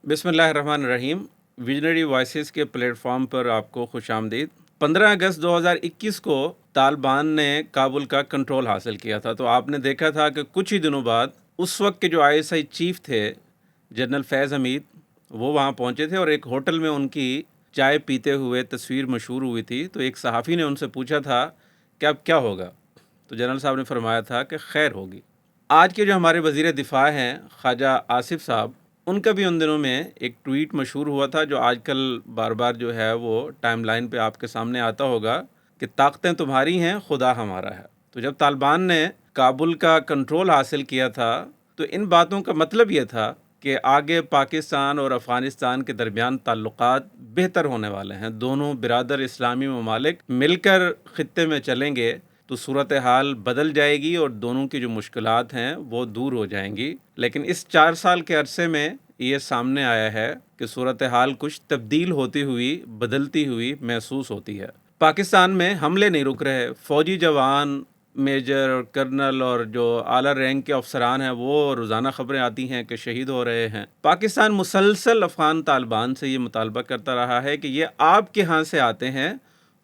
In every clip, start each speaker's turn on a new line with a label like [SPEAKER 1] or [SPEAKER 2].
[SPEAKER 1] بسم اللہ الرحمن الرحیم. ویژنری وائسز کے پلیٹ فارم پر آپ کو خوش آمدید. 15 اگست 2021 کو طالبان نے کابل کا کنٹرول حاصل کیا تھا. تو آپ نے دیکھا تھا کہ کچھ ہی دنوں بعد اس وقت کے جو ISI چیف تھے جنرل فیض حمید، وہ وہاں پہنچے تھے اور ایک ہوٹل میں ان کی چائے پیتے ہوئے تصویر مشہور ہوئی تھی. تو ایک صحافی نے ان سے پوچھا تھا کہ اب کیا ہوگا، تو جنرل صاحب نے فرمایا تھا کہ خیر ہوگی. آج کے جو ہمارے وزیر دفاع ہیں خواجہ آصف صاحب، ان کا بھی ان دنوں میں ایک ٹویٹ مشہور ہوا تھا جو آج کل بار بار جو ہے وہ ٹائم لائن پہ آپ کے سامنے آتا ہوگا کہ طاقتیں تمہاری ہیں، خدا ہمارا ہے. تو جب طالبان نے کابل کا کنٹرول حاصل کیا تھا تو ان باتوں کا مطلب یہ تھا کہ آگے پاکستان اور افغانستان کے درمیان تعلقات بہتر ہونے والے ہیں. دونوں برادر اسلامی ممالک مل کر خطے میں چلیں گے تو صورتحال بدل جائے گی اور دونوں کی جو مشکلات ہیں وہ دور ہو جائیں گی. لیکن اس 4 سال کے عرصے میں یہ سامنے آیا ہے کہ صورتحال کچھ تبدیل ہوتی ہوئی، بدلتی ہوئی محسوس ہوتی ہے. پاکستان میں حملے نہیں رک رہے. فوجی جوان، میجر اور کرنل اور جو اعلیٰ رینک کے افسران ہیں وہ روزانہ خبریں آتی ہیں کہ شہید ہو رہے ہیں. پاکستان مسلسل افغان طالبان سے یہ مطالبہ کرتا رہا ہے کہ یہ آپ کے ہاں سے آتے ہیں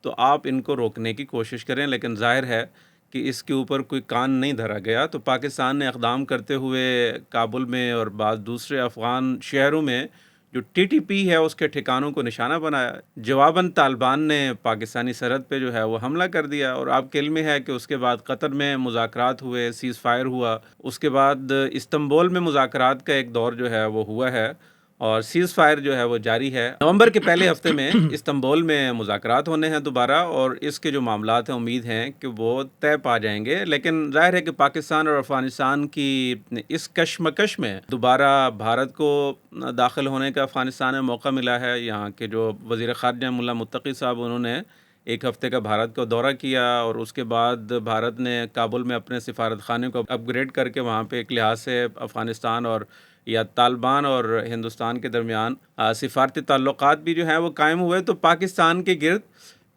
[SPEAKER 1] تو آپ ان کو روکنے کی کوشش کریں، لیکن ظاہر ہے کہ اس کے اوپر کوئی کان نہیں دھرا گیا. تو پاکستان نے اقدام کرتے ہوئے کابل میں اور بعض دوسرے افغان شہروں میں جو TTP ہے اس کے ٹھکانوں کو نشانہ بنایا. جواباً طالبان نے پاکستانی سرحد پہ جو ہے وہ حملہ کر دیا، اور آپ کے علم میں ہے کہ اس کے بعد قطر میں مذاکرات ہوئے، سیز فائر ہوا. اس کے بعد استنبول میں مذاکرات کا ایک دور جو ہے وہ ہوا ہے اور سیز فائر جو ہے وہ جاری ہے. نومبر کے پہلے ہفتے میں استنبول میں مذاکرات ہونے ہیں دوبارہ، اور اس کے جو معاملات ہیں امید ہیں کہ وہ طے پا جائیں گے. لیکن ظاہر ہے کہ پاکستان اور افغانستان کی اس کشمکش میں دوبارہ بھارت کو داخل ہونے کا افغانستان میں موقع ملا ہے. یہاں کے جو وزیر خارجہ ملا متقی صاحب، انہوں نے ایک ہفتے کا بھارت کو دورہ کیا، اور اس کے بعد بھارت نے کابل میں اپنے سفارت خانے کو اپ گریڈ کر کے وہاں پہ ایک لحاظ سے افغانستان اور یا طالبان اور ہندوستان کے درمیان سفارتی تعلقات بھی جو ہیں وہ قائم ہوئے. تو پاکستان کے گرد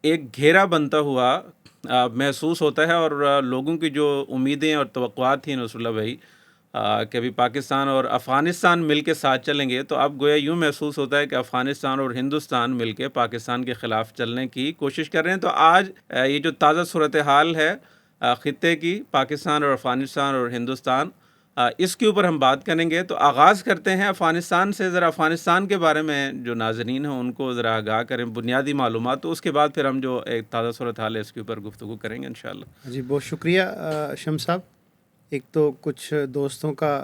[SPEAKER 1] ایک گھیرا بنتا ہوا محسوس ہوتا ہے، اور لوگوں کی جو امیدیں اور توقعات تھیں نصر اللہ بھائی کہ ابھی پاکستان اور افغانستان مل کے ساتھ چلیں گے، تو اب گویا یوں محسوس ہوتا ہے کہ افغانستان اور ہندوستان مل کے پاکستان کے خلاف چلنے کی کوشش کر رہے ہیں. تو آج یہ جو تازہ صورتحال ہے خطے کی، پاکستان اور افغانستان اور ہندوستان، اس کے اوپر ہم بات کریں گے. تو آغاز کرتے ہیں افغانستان سے. ذرا افغانستان کے بارے میں جو ناظرین ہیں ان کو ذرا آگاہ کریں بنیادی معلومات، تو اس کے بعد پھر ہم جو ایک تازہ صورتحال ہے اس کے اوپر گفتگو کریں گے انشاءاللہ.
[SPEAKER 2] جی بہت شکریہ شمس صاحب. ایک تو کچھ دوستوں کا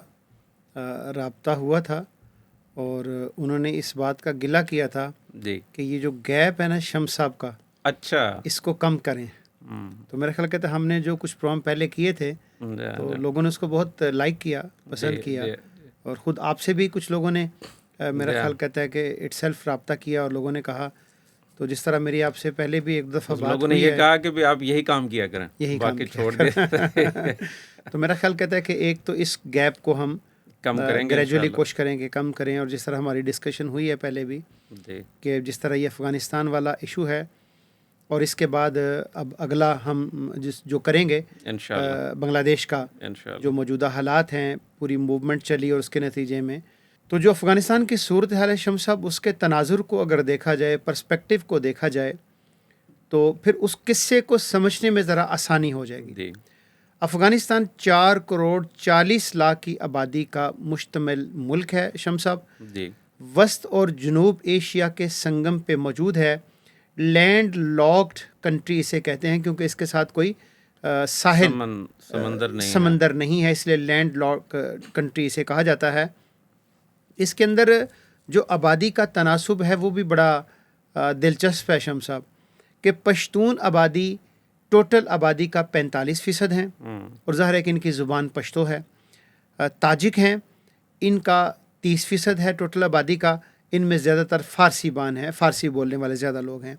[SPEAKER 2] رابطہ ہوا تھا اور انہوں نے اس بات کا گلہ کیا تھا
[SPEAKER 1] جی
[SPEAKER 2] کہ یہ جو گیپ ہے نا شمس صاحب کا،
[SPEAKER 1] اچھا.
[SPEAKER 2] اس کو کم کریں. تو میرا خیال کہتا ہے ہم نے جو کچھ پروگرام پہلے کیے تھے تو لوگوں نے اس کو بہت لائک کیا، پسند کیا، اور خود آپ سے بھی کچھ لوگوں نے میرا خیال کہتا ہے کہ اٹ سیلف رابطہ کیا اور لوگوں نے کہا. تو جس طرح میری آپ سے پہلے بھی ایک دفعہ بات
[SPEAKER 1] لوگوں نے یہ کہا کہ بھی آپ یہی کام کیا کریں،
[SPEAKER 2] یہی کام
[SPEAKER 1] باقی چھوڑ دیں.
[SPEAKER 2] تو میرا خیال کہتا ہے کہ ایک تو اس گیپ کو ہم
[SPEAKER 1] کم کریں گے
[SPEAKER 2] گریجولی کوشش کریں کہ کم کریں. اور جس طرح ہماری ڈسکشن ہوئی ہے پہلے بھی کہ جس طرح یہ افغانستان والا ایشو ہے، اور اس کے بعد اب اگلا ہم جو کریں گے بنگلہ دیش کا جو موجودہ حالات ہیں، پوری موومنٹ چلی اور اس کے نتیجے میں تو جو افغانستان کی صورتحال ہے شمس صاحب، اس کے تناظر کو اگر دیکھا جائے، پرسپیکٹیو کو دیکھا جائے، تو پھر اس قصے کو سمجھنے میں ذرا آسانی ہو جائے گی. افغانستان 4 کروڑ 40 لاکھ کی آبادی کا مشتمل ملک ہے شمس صاحب. وسط اور جنوب ایشیا کے سنگم پہ موجود ہے. لینڈ لاکڈ کنٹری اسے کہتے ہیں کیونکہ اس کے ساتھ کوئی ساحل سمندر نہیں ہے، اس لیے لینڈ لاک کنٹری اسے کہا جاتا ہے. اس کے اندر جو آبادی کا تناسب ہے وہ بھی بڑا دلچسپ ہے شمس صاحب کہ پشتون آبادی ٹوٹل آبادی کا 45% ہیں، اور ظاہر ہے کہ ان کی زبان پشتو ہے. تاجک ہیں، ان کا 30% ہے ٹوٹل آبادی کا. ان میں زیادہ تر فارسی بان ہیں، فارسی بولنے والے زیادہ لوگ ہیں.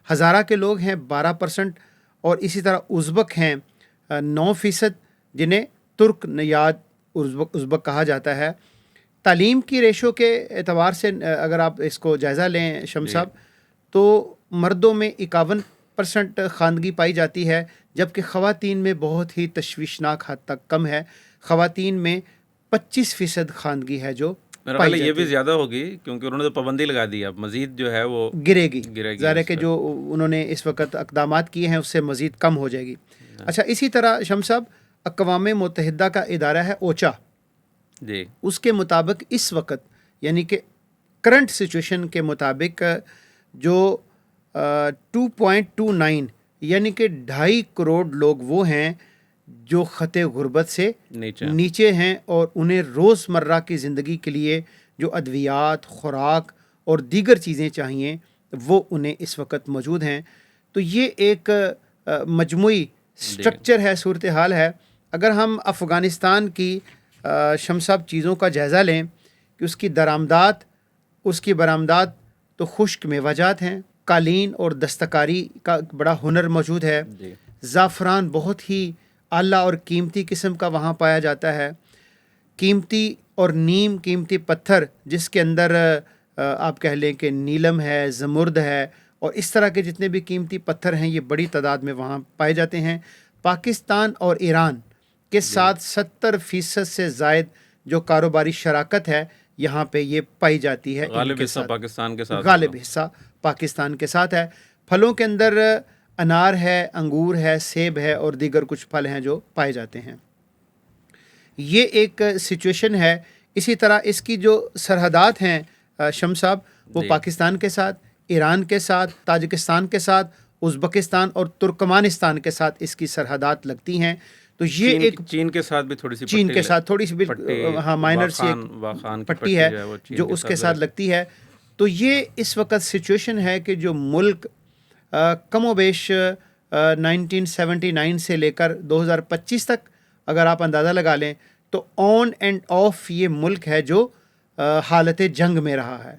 [SPEAKER 2] ہزارہ کے لوگ ہیں 12%، اور اسی طرح ازبک ہیں 9%، جنہیں ترک نیاد ازبک کہا جاتا ہے. تعلیم کی ریشو کے اعتبار سے اگر آپ اس کو جائزہ لیں شمس صاحب، تو مردوں میں 51% خواندگی پائی جاتی ہے، جبکہ خواتین میں بہت ہی تشویشناک حد تک کم ہے. خواتین میں 25% خواندگی ہے جو
[SPEAKER 1] میرا خیال ہے یہ بھی زیادہ ہوگی کیونکہ انہوں نے تو پابندی لگا دی، اب مزید جو ہے وہ
[SPEAKER 2] گرے گی ظاہر ہے کہ جو انہوں نے اس وقت اقدامات کیے ہیں اس سے مزید کم ہو جائے گی. اچھا، اسی طرح شمس صاحب اقوام متحدہ کا ادارہ ہے اوچا،
[SPEAKER 1] جی،
[SPEAKER 2] اس کے مطابق اس وقت یعنی کہ کرنٹ سچویشن کے مطابق جو 2.29 یعنی کہ 2.5 کروڑ لوگ وہ ہیں جو خط غربت سے نیچے ہیں، اور انہیں روزمرہ کی زندگی کے لیے جو ادویات، خوراک اور دیگر چیزیں چاہیے وہ انہیں اس وقت موجود ہیں. تو یہ ایک مجموعی سٹرکچر ہے، صورتحال ہے. اگر ہم افغانستان کی شمس صاحب چیزوں کا جائزہ لیں کہ اس کی برآمدات تو خشک میوہ جات ہیں، قالین اور دستکاری کا بڑا ہنر موجود ہے، زعفران بہت ہی اعلیٰ اور قیمتی قسم کا وہاں پایا جاتا ہے، قیمتی اور نیم قیمتی پتھر جس کے اندر آپ کہہ لیں کہ نیلم ہے، زمرد ہے اور اس طرح کے جتنے بھی قیمتی پتھر ہیں یہ بڑی تعداد میں وہاں پائے جاتے ہیں. پاکستان اور ایران کے ساتھ 70% سے زائد جو کاروباری شراکت ہے یہاں پہ یہ پائی جاتی ہے.
[SPEAKER 1] غالب حصہ پاکستان کے ساتھ،
[SPEAKER 2] غالب حصہ پاکستان کے ساتھ ہے. پھلوں کے اندر انار ہے، انگور ہے، سیب ہے اور دیگر کچھ پھل ہیں جو پائے جاتے ہیں. یہ ایک سچویشن ہے. اسی طرح اس کی جو سرحدات ہیں شمس صاحب وہ پاکستان کے ساتھ، ایران کے ساتھ، تاجکستان کے ساتھ، ازبکستان اور ترکمانستان کے ساتھ اس کی سرحدات لگتی ہیں. تو یہ ایک
[SPEAKER 1] چین کے ساتھ بھی تھوڑی سی
[SPEAKER 2] چین کے ساتھ تھوڑی سی ہاں مائنر سی پٹی ہے جو اس کے ساتھ لگتی ہے. تو یہ اس وقت سچویشن ہے کہ جو ملک کم و بیش 1979 سے لے کر 2025 تک اگر آپ اندازہ لگا لیں تو آن اینڈ آف یہ ملک ہے جو حالت جنگ میں رہا ہے،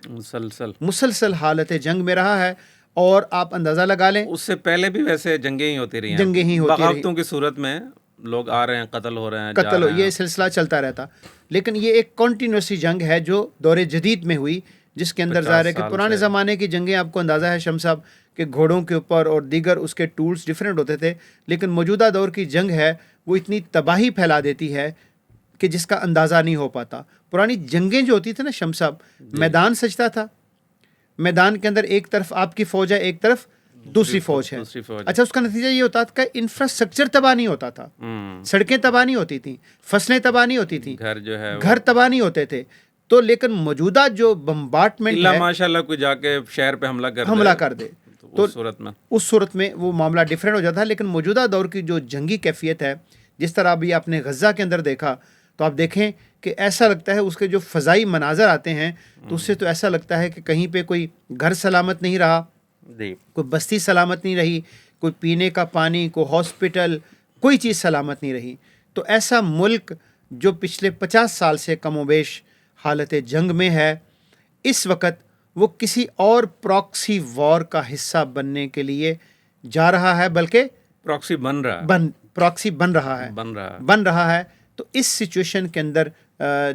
[SPEAKER 2] مسلسل حالت جنگ میں رہا ہے. اور آپ اندازہ لگا لیں
[SPEAKER 1] اس سے پہلے بھی ویسے جنگیں ہی ہوتی رہی ہیں، بغاوتوں کی صورت میں لوگ آ رہے ہیں، قتل ہو رہے ہیں،
[SPEAKER 2] یہ سلسلہ چلتا رہتا. لیکن یہ ایک کنٹینیوسی جنگ ہے جو دور جدید میں ہوئی، جس کے اندر ظاہر ہے کہ پرانے زمانے کی جنگیں آپ کو اندازہ ہے شمس صاحب کہ گھوڑوں کے اوپر اور دیگر اس کے ٹولز ڈیفرنٹ ہوتے تھے. لیکن موجودہ دور کی جنگ ہے وہ اتنی تباہی پھیلا دیتی ہے کہ جس کا اندازہ نہیں ہو پاتا. پرانی جنگیں جو ہوتی تھیں نا شمس صاحب، میدان سجتا تھا، میدان کے اندر ایک طرف آپ کی فوج ہے، ایک طرف دوسری فوج ہے. اچھا، اس کا نتیجہ یہ ہوتا تھا کہ انفراسٹرکچر تباہ نہیں ہوتا تھا، سڑکیں تباہ نہیں ہوتی تھیں، فصلیں تباہ نہیں ہوتی تھیں، گھر تباہ نہیں ہوتے تھے. تو لیکن موجودہ جو بمبارٹمنٹ ہے،
[SPEAKER 1] ماشاءاللہ کوئی جا کے شہر پہ
[SPEAKER 2] حملہ کر دے تو
[SPEAKER 1] اس
[SPEAKER 2] صورت میں وہ معاملہ ڈیفرنٹ ہو جاتا ہے. لیکن موجودہ دور کی جو جنگی کیفیت ہے، جس طرح ابھی آپ نے غزہ کے اندر دیکھا تو آپ دیکھیں کہ ایسا لگتا ہے اس کے جو فضائی مناظر آتے ہیں تو اس سے تو ایسا لگتا ہے کہ کہیں پہ کوئی گھر سلامت نہیں رہا، کوئی بستی سلامت نہیں رہی، کوئی پینے کا پانی، کوئی ہاسپٹل، کوئی چیز سلامت نہیں رہی. تو ایسا ملک جو پچھلے 50 سال سے کم و بیش حالت جنگ میں ہے، اس وقت وہ کسی اور پراکسی وار کا حصہ بننے کے لیے جا رہا ہے، بلکہ
[SPEAKER 1] پراکسی بن
[SPEAKER 2] رہا ہے. تو اس سچویشن کے اندر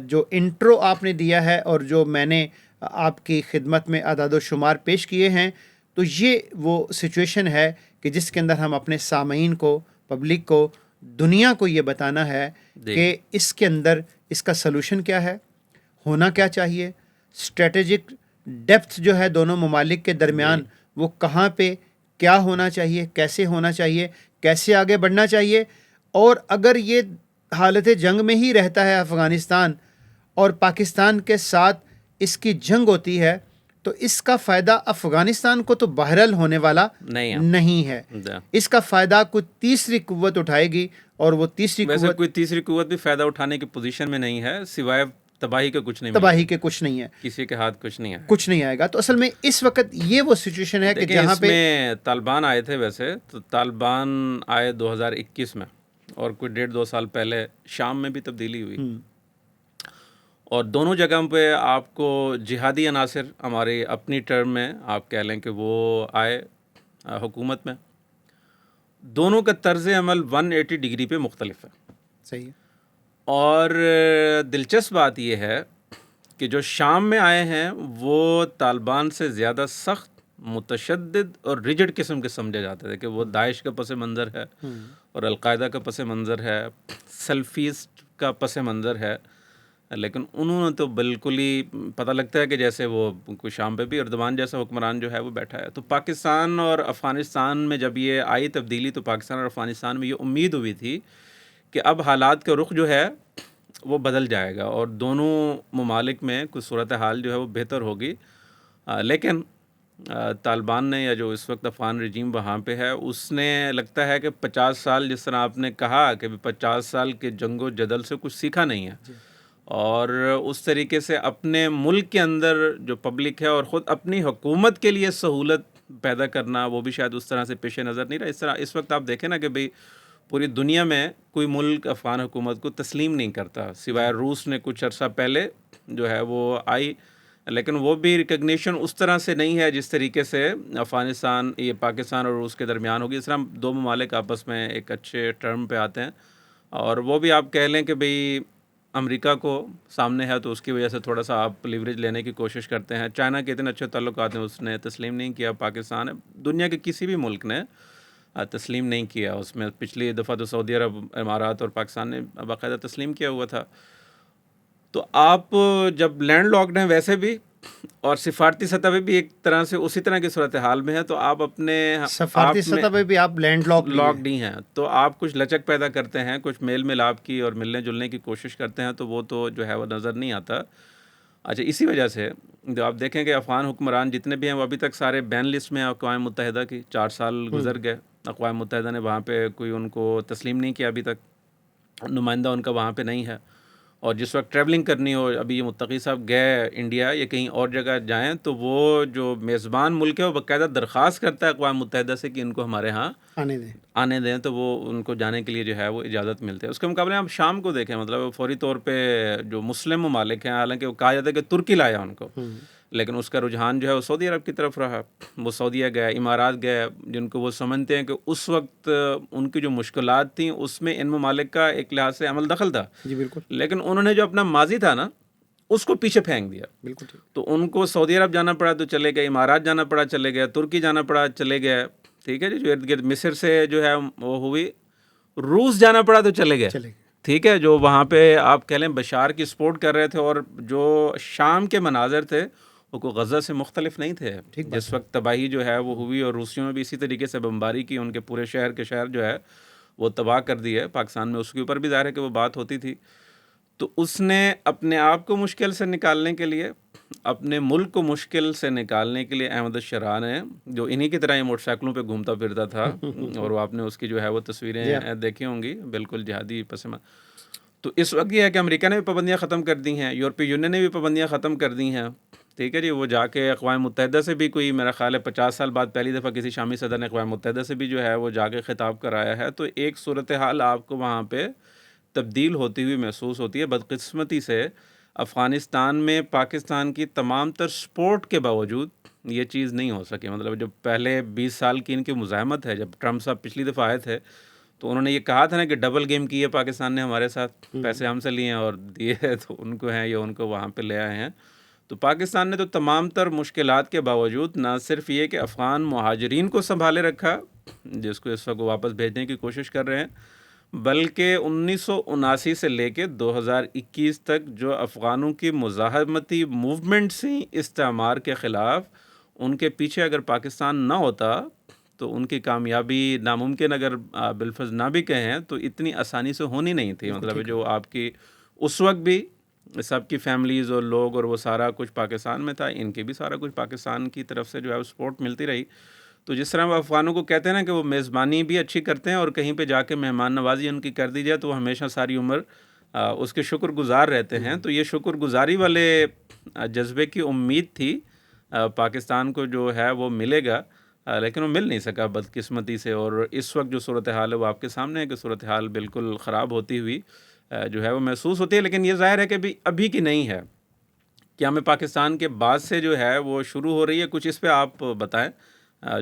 [SPEAKER 2] جو انٹرو آپ نے دیا ہے اور جو میں نے آپ کی خدمت میں اعداد و شمار پیش کیے ہیں، تو یہ وہ سچویشن ہے کہ جس کے اندر ہم اپنے سامعین کو، پبلک کو، دنیا کو یہ بتانا ہے کہ اس کے اندر اس کا سلوشن کیا ہے، ہونا کیا چاہیے، اسٹریٹجک ڈیپتھ جو ہے دونوں ممالک کے درمیان وہ کہاں پہ کیا ہونا چاہیے، کیسے ہونا چاہیے، کیسے آگے بڑھنا چاہیے. اور اگر یہ حالت جنگ میں ہی رہتا ہے افغانستان اور پاکستان کے ساتھ اس کی جنگ ہوتی ہے تو اس کا فائدہ افغانستان کو تو بہرحال ہونے والا نہیں ہے. اس کا فائدہ کوئی تیسری قوت اٹھائے گی، اور وہ کوئی
[SPEAKER 1] تیسری قوت بھی فائدہ اٹھانے کی پوزیشن میں نہیں ہے، سوائے تباہی کے کچھ نہیں ہے،
[SPEAKER 2] کسی کے ہاتھ کچھ نہیں آئے گا. تو اصل میں اس وقت یہ وہ سچویشن ہے کہ جہاں پہ
[SPEAKER 1] طالبان آئے تھے. ویسے تو طالبان آئے 2021 میں، اور کوئی 1.5-2 سال پہلے شام میں بھی تبدیلی ہوئی، اور دونوں جگہوں پہ آپ کو جہادی عناصر ہماری اپنی ٹرم میں آپ کہہ لیں کہ وہ آئے حکومت میں. دونوں کا طرز عمل 180 ڈگری پہ مختلف ہے.
[SPEAKER 2] صحیح.
[SPEAKER 1] اور دلچسپ بات یہ ہے کہ جو شام میں آئے ہیں وہ طالبان سے زیادہ سخت، متشدد اور ریجڈ قسم کے سمجھے جاتے تھے کہ وہ داعش کا پس منظر ہے اور القاعدہ کا پس منظر ہے، سلفیسٹ کا پس منظر ہے. لیکن انہوں نے تو بالکل ہی پتہ لگتا ہے کہ جیسے وہ کوئی شام پہ بھی اردوان جیسا حکمران جو ہے وہ بیٹھا ہے. تو پاکستان اور افغانستان میں جب یہ آئی تبدیلی تو پاکستان اور افغانستان میں یہ امید ہوئی تھی کہ اب حالات کا رخ جو ہے وہ بدل جائے گا اور دونوں ممالک میں کچھ صورتحال جو ہے وہ بہتر ہوگی. لیکن طالبان نے یا جو اس وقت افغان رجیم وہاں پہ ہے اس نے لگتا ہے کہ 50 سال جس طرح آپ نے کہا کہ 50 سال کے جنگ و جدل سے کچھ سیکھا نہیں ہے اور اس طریقے سے اپنے ملک کے اندر جو پبلک ہے اور خود اپنی حکومت کے لیے سہولت پیدا کرنا وہ بھی شاید اس طرح سے پیش نظر نہیں رہا. اس طرح اس وقت آپ دیکھیں نا کہ بھئی پوری دنیا میں کوئی ملک افغان حکومت کو تسلیم نہیں کرتا سوائے روس نے کچھ عرصہ پہلے جو ہے وہ آئی, لیکن وہ بھی ریکگنیشن اس طرح سے نہیں ہے جس طریقے سے افغانستان یہ پاکستان اور روس کے درمیان ہوگی. اس طرح دو ممالک آپس میں ایک اچھے ٹرم پہ آتے ہیں اور وہ بھی آپ کہہ لیں کہ بھئی امریکہ کو سامنے ہے تو اس کی وجہ سے تھوڑا سا آپ لیوریج لینے کی کوشش کرتے ہیں. چائنا کے اتنے اچھے تعلقات ہیں اس نے تسلیم نہیں کیا. پاکستان دنیا کے کسی بھی ملک نے تسلیم نہیں کیا. اس میں پچھلی دفعہ تو سعودی عرب امارات اور پاکستان نے باقاعدہ تسلیم کیا ہوا تھا. تو آپ جب لینڈ لاکڈ ہیں ویسے بھی اور سفارتی سطح پہ بھی ایک طرح سے اسی طرح کی صورتحال میں ہے تو آپ اپنے
[SPEAKER 2] سفارتی سطح پہ بھی آپ لینڈ
[SPEAKER 1] لاکڈ ہی ہیں تو آپ کچھ لچک پیدا کرتے ہیں, کچھ میل ملاپ کی اور ملنے جلنے کی کوشش کرتے ہیں تو وہ تو جو ہے وہ نظر نہیں آتا. اچھا اسی وجہ سے جو آپ دیکھیں کہ افغان حکمران جتنے بھی ہیں وہ ابھی تک سارے بین لسٹ میں ہیں اقوام متحدہ کی. 4 سال گزر گئے, اقوام متحدہ نے وہاں پہ کوئی ان کو تسلیم نہیں کیا ابھی تک, نمائندہ ان کا وہاں پہ نہیں ہے. اور جس وقت ٹریولنگ کرنی ہو, ابھی یہ متقی صاحب گئے انڈیا یا کہیں اور جگہ جائیں تو وہ جو میزبان ملک ہے وہ باقاعدہ درخواست کرتا ہے اقوام متحدہ سے کہ ان کو ہمارے ہاں آنے دیں تو وہ ان کو جانے کے لیے جو ہے وہ اجازت ملتی ہے. اس کے مقابلے میں آپ شام کو دیکھیں مطلب فوری طور پہ جو مسلم ممالک ہیں, حالانکہ وہ کہا جاتا ہے کہ ترکی لایا ان کو, لیکن اس کا رجحان جو ہے وہ سعودی عرب کی طرف رہا. وہ سعودیہ گئے, امارات گئے, جن کو وہ سمجھتے ہیں کہ اس وقت ان کی جو مشکلات تھیں اس میں ان ممالک کا ایک لحاظ سے عمل دخل تھا.
[SPEAKER 2] جی بالکل.
[SPEAKER 1] لیکن انہوں نے جو اپنا ماضی تھا نا اس کو پیچھے پھینک دیا.
[SPEAKER 2] بالکل ٹھیک.
[SPEAKER 1] تو ان کو سعودی عرب جانا پڑا تو چلے گئے, امارات جانا پڑا چلے گئے, ترکی جانا پڑا چلے گئے, ٹھیک ہے جی, جو ارد گرد مصر سے جو ہے وہ ہوئی, روس جانا پڑا تو چلے گئے, ٹھیک ہے, جو وہاں پہ آپ کہہ لیں بشار کی سپورٹ کر رہے تھے. اور جو شام کے مناظر تھے وہ کو غزہ سے مختلف نہیں تھے. جس وقت تباہی جو ہے وہ ہوئی اور روسیوں نے بھی اسی طریقے سے بمباری کی, ان کے پورے شہر کے شہر جو ہے وہ تباہ کر دی ہے. پاکستان میں اس کے اوپر بھی ظاہر ہے کہ وہ بات ہوتی تھی. تو اس نے اپنے آپ کو مشکل سے نکالنے کے لیے, اپنے ملک کو مشکل سے نکالنے کے لیے احمد الشرع نے, جو انہی کی طرح موٹر سائیکلوں پہ گھومتا پھرتا تھا اور وہ آپ نے اس کی جو ہے وہ تصویریں دیکھی ہوں گی, بالکل جہادی پسند. تو اس وقت یہ ہے کہ امریکہ نے بھی پابندیاں ختم کر دی ہیں, یورپی یونین نے بھی پابندیاں ختم کر دی ہیں, ٹھیک ہے جی. وہ جا کے اقوام متحدہ سے بھی کوئی میرا خیال ہے 50 سال بعد پہلی دفعہ کسی شامی صدر نے اقوام متحدہ سے بھی جو ہے وہ جا کے خطاب کرایا ہے. تو ایک صورتحال آپ کو وہاں پہ تبدیل ہوتی ہوئی محسوس ہوتی ہے. بدقسمتی سے افغانستان میں پاکستان کی تمام تر سپورٹ کے باوجود یہ چیز نہیں ہو سکی. مطلب جو پہلے 20 سال کی ان کی مزاحمت ہے, جب ٹرمپ صاحب پچھلی دفعہ آئے تھے تو انہوں نے یہ کہا تھا نا کہ ڈبل گیم کی ہے پاکستان نے ہمارے ساتھ, پیسے ہم سے لیے ہیں اور دیے تو ان کو ہیں یا ان کو وہاں پہ لے آئے ہیں. تو پاکستان نے تو تمام تر مشکلات کے باوجود نہ صرف یہ کہ افغان مہاجرین کو سنبھالے رکھا, جس کو اس وقت واپس بھیجنے کی کوشش کر رہے ہیں, بلکہ 1979 سے لے کے 2021 تک جو افغانوں کی مزاحمتی موومنٹ سی استعمار کے خلاف, ان کے پیچھے اگر پاکستان نہ ہوتا تو ان کی کامیابی ناممکن اگر بالفرض نہ بھی کہیں تو اتنی آسانی سے ہونی نہیں تھی. مطلب جو آپ کی اس وقت بھی سب کی فیملیز اور لوگ اور وہ سارا کچھ پاکستان میں تھا, ان کے بھی سارا کچھ پاکستان کی طرف سے جو ہے سپورٹ ملتی رہی. تو جس طرح وہ افغانوں کو کہتے ہیں نا کہ وہ میزبانی بھی اچھی کرتے ہیں اور کہیں پہ جا کے مہمان نوازی ان کی کر دی جائے تو وہ ہمیشہ ساری عمر اس کے شکر گزار رہتے ہیں. تو یہ شکر گزاری والے جذبے کی امید تھی پاکستان کو جو ہے وہ ملے گا, لیکن وہ مل نہیں سکا بدقسمتی سے. اور اس وقت جو صورتحال ہے وہ آپ کے سامنے ہے کہ صورتحال بالکل خراب ہوتی ہوئی جو ہے وہ محسوس ہوتی ہے. لیکن یہ ظاہر ہے کہ ابھی کی نہیں ہے, کیا ہمیں پاکستان کے بعد سے جو ہے وہ شروع ہو رہی ہے. کچھ اس پہ آپ بتائیں,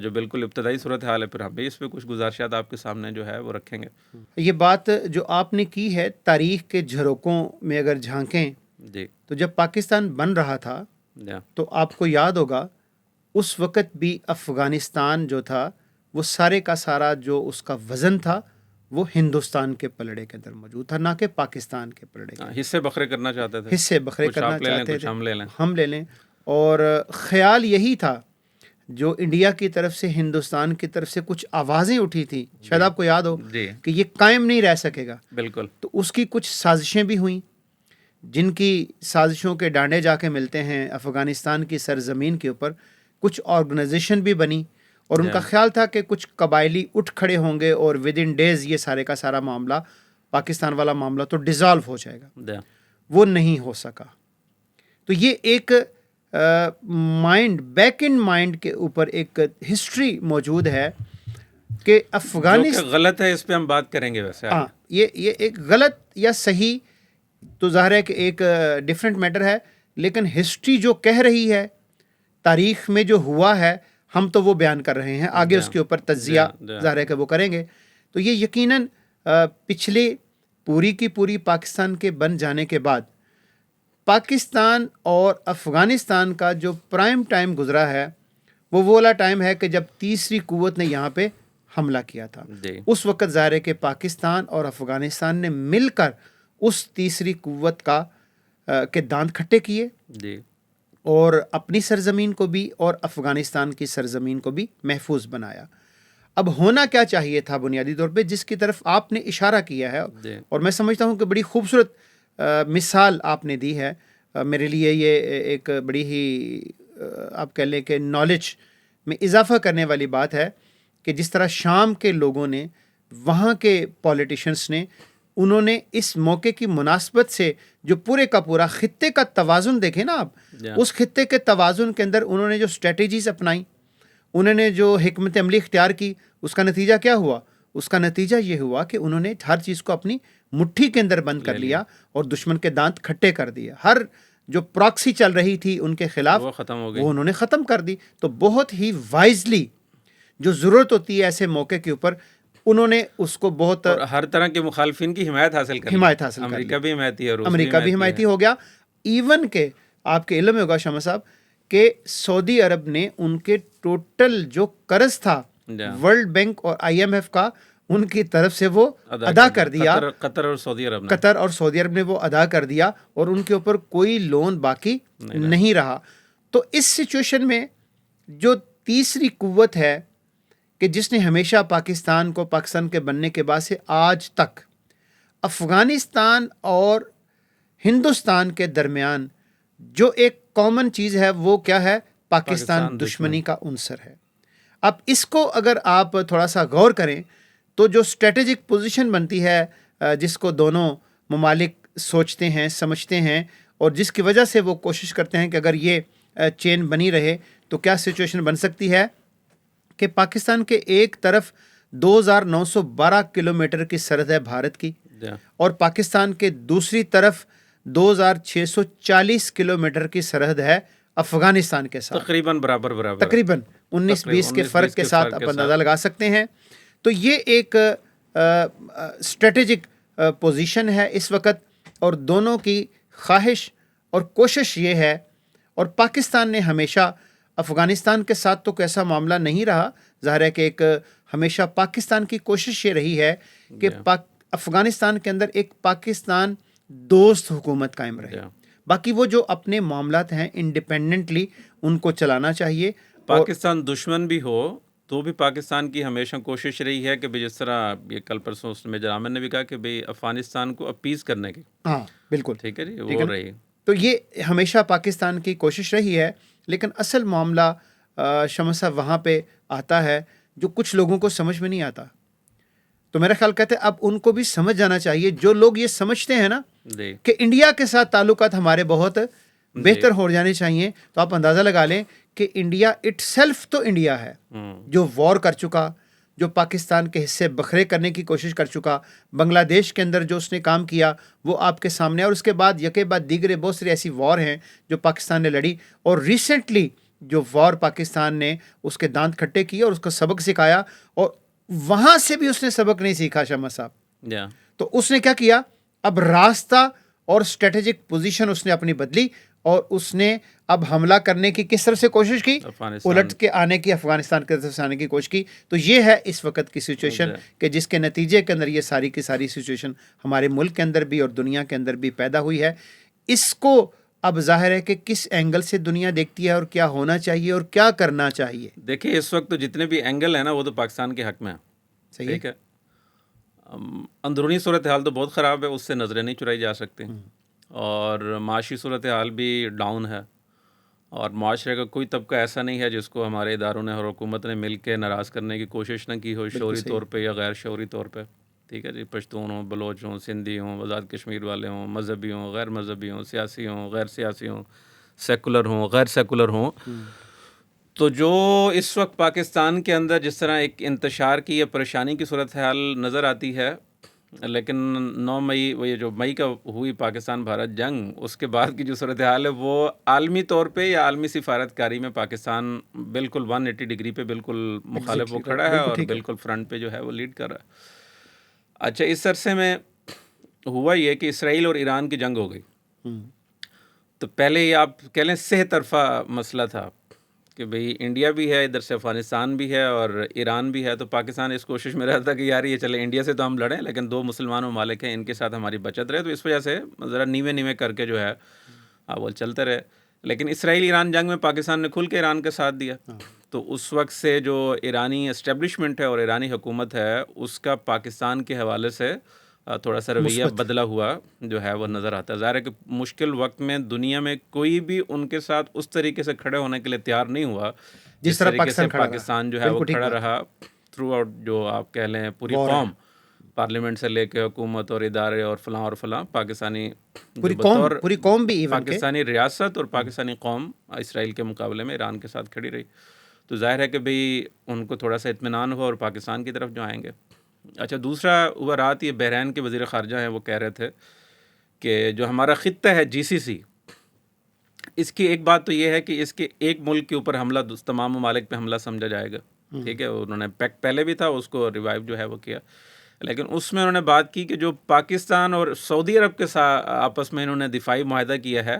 [SPEAKER 1] جو بالکل ابتدائی صورتحال ہے, پھر ہم بھی اس پہ کچھ گزارشات آپ کے سامنے جو ہے وہ رکھیں گے.
[SPEAKER 2] یہ بات جو آپ نے کی ہے تاریخ کے جھروکوں میں اگر جھانکیں
[SPEAKER 1] جی,
[SPEAKER 2] تو جب پاکستان بن رہا تھا تو آپ کو یاد ہوگا اس وقت بھی افغانستان جو تھا وہ سارے کا سارا جو اس کا وزن تھا وہ ہندوستان کے پلڑے کے اندر موجود تھا، نہ کہ پاکستان کے پلڑے کے.
[SPEAKER 1] حصے بکھرے کرنا چاہتے تھے،
[SPEAKER 2] حصے بکھرے کرنا چاہتے تھے،
[SPEAKER 1] ہم لے لیں.
[SPEAKER 2] اور خیال یہی تھا، جو انڈیا کی طرف سے ہندوستان کی طرف سے کچھ آوازیں اٹھی تھی، شاید آپ کو یاد ہو کہ یہ قائم نہیں رہ سکے گا.
[SPEAKER 1] بالکل.
[SPEAKER 2] تو اس کی کچھ سازشیں بھی ہوئیں، جن کی سازشوں کے ڈانڈے جا کے ملتے ہیں افغانستان کی سرزمین کے اوپر. کچھ آرگنائزیشن بھی بنی اور ان کا خیال تھا کہ کچھ قبائلی اٹھ کھڑے ہوں گے اور ود ان ڈیز یہ سارے کا سارا معاملہ، پاکستان والا معاملہ تو ڈیزالو ہو جائے گا. وہ نہیں ہو سکا. تو یہ ایک مائنڈ، بیک ان مائنڈ کے اوپر ایک ہسٹری موجود ہے کہ افغانستان
[SPEAKER 1] غلط ہے. اس پہ ہم بات کریں گے. ویسے
[SPEAKER 2] ہاں، یہ ایک غلط یا صحیح تو ظاہر ہے کہ ایک ڈفرینٹ میٹر ہے، لیکن ہسٹری جو کہہ رہی ہے، تاریخ میں جو ہوا ہے، ہم تو وہ بیان کر رہے ہیں. آگے اس کے اوپر تجزیہ ظاہر ہے کہ وہ کریں گے. تو یہ یقیناً پچھلے پوری کی پوری پاکستان کے بن جانے کے بعد پاکستان اور افغانستان کا جو پرائم ٹائم گزرا ہے، وہ والا ٹائم ہے کہ جب تیسری قوت نے یہاں پہ حملہ کیا تھا. اس وقت ظاہر ہے کہ پاکستان اور افغانستان نے مل کر اس تیسری قوت کا کے دانت کھٹے کیے اور اپنی سرزمین کو بھی اور افغانستان کی سرزمین کو بھی محفوظ بنایا. اب ہونا کیا چاہیے تھا بنیادی طور پہ، جس کی طرف آپ نے اشارہ کیا ہے، اور میں سمجھتا ہوں کہ بڑی خوبصورت مثال آپ نے دی ہے. میرے لیے یہ ایک بڑی ہی آپ کہہ لیں کہ نالج میں اضافہ کرنے والی بات ہے کہ جس طرح شام کے لوگوں نے، وہاں کے پولیٹیشنز نے، انہوں نے اس موقع کی مناسبت سے جو پورے کا پورا خطے کا توازن دیکھیں نا آپ، اس خطے کے توازن کے اندر انہوں نے جو اسٹریٹجیز اپنائیں، انہوں نے جو حکمت عملی اختیار کی، اس کا نتیجہ کیا ہوا؟ اس کا نتیجہ یہ ہوا کہ انہوں نے ہر چیز کو اپنی مٹھی کے اندر بند کر لیا اور دشمن کے دانت کھٹے کر دیا. ہر جو پراکسی چل رہی تھی ان کے خلاف وہ انہوں نے ختم کر دی. تو بہت ہی وائزلی جو ضرورت ہوتی ہے ایسے موقع کے اوپر، انہوں نے اس کو بہت
[SPEAKER 1] ہر طرح کے مخالفین کی حمایت حاصل کر امریکہ بھی حمایتی ہے،
[SPEAKER 2] امریکہ بھی حمایتی ہو گیا. ایون کہ آپ کے علم میں ہوگا شمع صاحب کہ سعودی عرب نے ان کے ٹوٹل جو قرض تھا ورلڈ بینک اور آئی ایم ایف کا، ان کی طرف سے وہ ادا کر دیا.
[SPEAKER 1] قطر اور سعودی عرب
[SPEAKER 2] نے وہ ادا کر دیا اور ان کے اوپر کوئی لون باقی نہیں رہا. تو اس سچویشن میں جو تیسری قوت ہے کہ جس نے ہمیشہ پاکستان کے بننے کے بعد سے آج تک افغانستان اور ہندوستان کے درمیان جو ایک کامن چیز ہے، وہ کیا ہے؟ پاکستان دشمنی کا عنصر ہے. اب اس کو اگر آپ تھوڑا سا غور کریں تو جو اسٹریٹجک پوزیشن بنتی ہے، جس کو دونوں ممالک سوچتے ہیں، سمجھتے ہیں، اور جس کی وجہ سے وہ کوشش کرتے ہیں کہ اگر یہ چین بنی رہے تو کیا سچویشن بن سکتی ہے کہ پاکستان کے ایک طرف 2912 کلومیٹر کی سرحد ہے بھارت کی، اور پاکستان کے دوسری طرف 2640 کلومیٹر کی سرحد ہے افغانستان کے ساتھ.
[SPEAKER 1] تقریباً برابر،
[SPEAKER 2] تقریباً 19-20 کے فرق کے ساتھ آپ اندازہ لگا سکتے ہیں. تو یہ ایک اسٹریٹجک پوزیشن ہے اس وقت، اور دونوں کی خواہش اور کوشش یہ ہے، اور پاکستان نے ہمیشہ افغانستان کے ساتھ تو کیسا معاملہ نہیں رہا، ظاہر ہے کہ ایک ہمیشہ پاکستان کی کوشش یہ رہی ہے کہ افغانستان کے اندر ایک پاکستان دوست حکومت قائم رہے. باقی وہ جو اپنے معاملات ہیں انڈیپینڈنٹلی ان کو چلانا چاہیے.
[SPEAKER 1] پاکستان دشمن بھی ہو تو بھی پاکستان کی ہمیشہ کوشش رہی ہے کہ جس طرح یہ کل پرسوں میجر عامر نے بھی کہا کہ افغانستان کو اپیز کرنے کی.
[SPEAKER 2] ہاں بالکل
[SPEAKER 1] ٹھیک ہے جی، وہ رہی.
[SPEAKER 2] تو یہ ہمیشہ پاکستان کی کوشش رہی ہے، لیکن اصل معاملہ شمع صاحب وہاں پہ آتا ہے جو کچھ لوگوں کو سمجھ میں نہیں آتا. تو میرا خیال کہتے ہیں اب ان کو بھی سمجھ جانا چاہیے، جو لوگ یہ سمجھتے ہیں نا کہ انڈیا کے ساتھ تعلقات ہمارے بہت بہتر ہو جانے چاہیے، تو آپ اندازہ لگا لیں کہ انڈیا اٹ سیلف تو انڈیا ہے جو وار کر چکا، جو پاکستان کے حصے بکھرے کرنے کی کوشش کر چکا. بنگلہ دیش کے اندر جو اس نے کام کیا وہ آپ کے سامنے، اور اس کے بعد یکے بعد دیگر بہت سی ایسی وار ہیں جو پاکستان نے لڑی، اور ریسنٹلی جو وار پاکستان نے اس کے دانت کھٹے کیے اور اس کو سبق سکھایا، اور وہاں سے بھی اس نے سبق نہیں سیکھا شمع صاحب. تو اس نے کیا کیا؟ اب راستہ اور اسٹریٹجک پوزیشن اس نے اپنی بدلی، اور اس نے اب حملہ کرنے کی کس طرف سے کوشش کی, الٹ کے آنے کی, افغانستان کی طرف سے آنے کی کوشش کی. تو یہ ہے اس وقت کی سچویشن کہ جس کے نتیجے کے اندر یہ ساری کی ساری سچویشن ہمارے ملک کے اندر بھی اور دنیا کے اندر بھی پیدا ہوئی ہے. اس کو اب ظاہر ہے کہ کس اینگل سے دنیا دیکھتی ہے اور کیا ہونا چاہیے اور کیا کرنا چاہیے.
[SPEAKER 1] دیکھیں اس وقت تو جتنے بھی اینگل ہیں نا وہ تو پاکستان کے حق میں ہیں.
[SPEAKER 2] صحیح ہے.
[SPEAKER 1] اندرونی صورتحال تو بہت خراب ہے, اس سے نظریں نہیں چرائی جا سکتی, اور معاشی صورتحال بھی ڈاؤن ہے, اور معاشرے کا کوئی طبقہ ایسا نہیں ہے جس کو ہمارے اداروں نے اور حکومت نے مل کے ناراض کرنے کی کوشش نہ کی ہو, شعوری طور پہ یا غیر شعوری طور پہ. ٹھیک ہے جی, پشتون ہوں, بلوچ ہوں, سندھی ہوں, آزاد کشمیر والے ہوں, مذہبی ہوں, غیر مذہبی ہوں, سیاسی ہوں, غیر سیاسی ہوں, سیکولر ہوں, غیر سیکولر ہوں. تو جو اس وقت پاکستان کے اندر جس طرح ایک انتشار کی یا پریشانی کی صورتحال نظر آتی ہے, لیکن 9 مئی وہ یہ جو مئی کا ہوئی پاکستان بھارت جنگ, اس کے بعد کی جو صورتحال ہے وہ عالمی طور پہ یا عالمی سفارتکاری میں پاکستان بالکل 180 ڈگری پہ بالکل مخالف وہ کھڑا ہے اور بالکل فرنٹ پہ جو ہے وہ لیڈ کر رہا ہے. اچھا, اس عرصے میں ہوا یہ کہ اسرائیل اور ایران کی جنگ ہو گئی. تو پہلے یہ آپ کہہ لیں سہ طرفہ مسئلہ تھا کہ بھئی انڈیا بھی ہے, ادھر سے افغانستان بھی ہے اور ایران بھی ہے. تو پاکستان اس کوشش میں رہتا کہ یار یہ چلے انڈیا سے تو ہم لڑیں, لیکن 2 مسلمان ممالک ہیں, ان کے ساتھ ہماری بچت رہے. تو اس وجہ سے ذرا نیوے کر کے جو ہے وہ چلتے رہے. لیکن اسرائیل ایران جنگ میں پاکستان نے کھل کے ایران کا ساتھ دیا. تو اس وقت سے جو ایرانی اسٹیبلشمنٹ ہے اور ایرانی حکومت ہے, اس کا پاکستان کے حوالے سے تھوڑا سا رویہ بدلا ہوا جو ہے وہ نظر آتا ہے. ظاہر ہے کہ مشکل وقت میں دنیا میں کوئی بھی ان کے ساتھ اس طریقے سے کھڑے ہونے کے لیے تیار نہیں ہوا جس طریقے سے پاکستان جو ہے وہ کھڑا رہا تھرو آؤٹ. جو آپ کہہ لیں پوری قوم, پارلیمنٹ سے لے کے حکومت اور ادارے اور فلاں پاکستانی
[SPEAKER 2] پوری قوم بھی
[SPEAKER 1] پاکستانی ریاست اور پاکستانی قوم اسرائیل کے مقابلے میں ایران کے ساتھ کھڑی رہی. تو ظاہر ہے کہ بھئی ان کو تھوڑا سا اطمینان ہوا اور پاکستان کی طرف جو آئیں گے. اچھا, دوسرا ہوا رات یہ بحرین کے وزیر خارجہ ہیں, وہ کہہ رہے تھے کہ جو ہمارا خطہ ہے GCC, اس کی ایک بات تو یہ ہے کہ اس کے ایک ملک کے اوپر حملہ تمام ممالک پہ حملہ سمجھا جائے گا. ٹھیک ہے, انہوں نے پیکٹ پہلے بھی تھا, اس کو ریوائیو جو ہے وہ کیا, لیکن اس میں انہوں نے بات کی کہ جو پاکستان اور سعودی عرب کے ساتھ آپس میں انہوں نے دفاعی معاہدہ کیا ہے,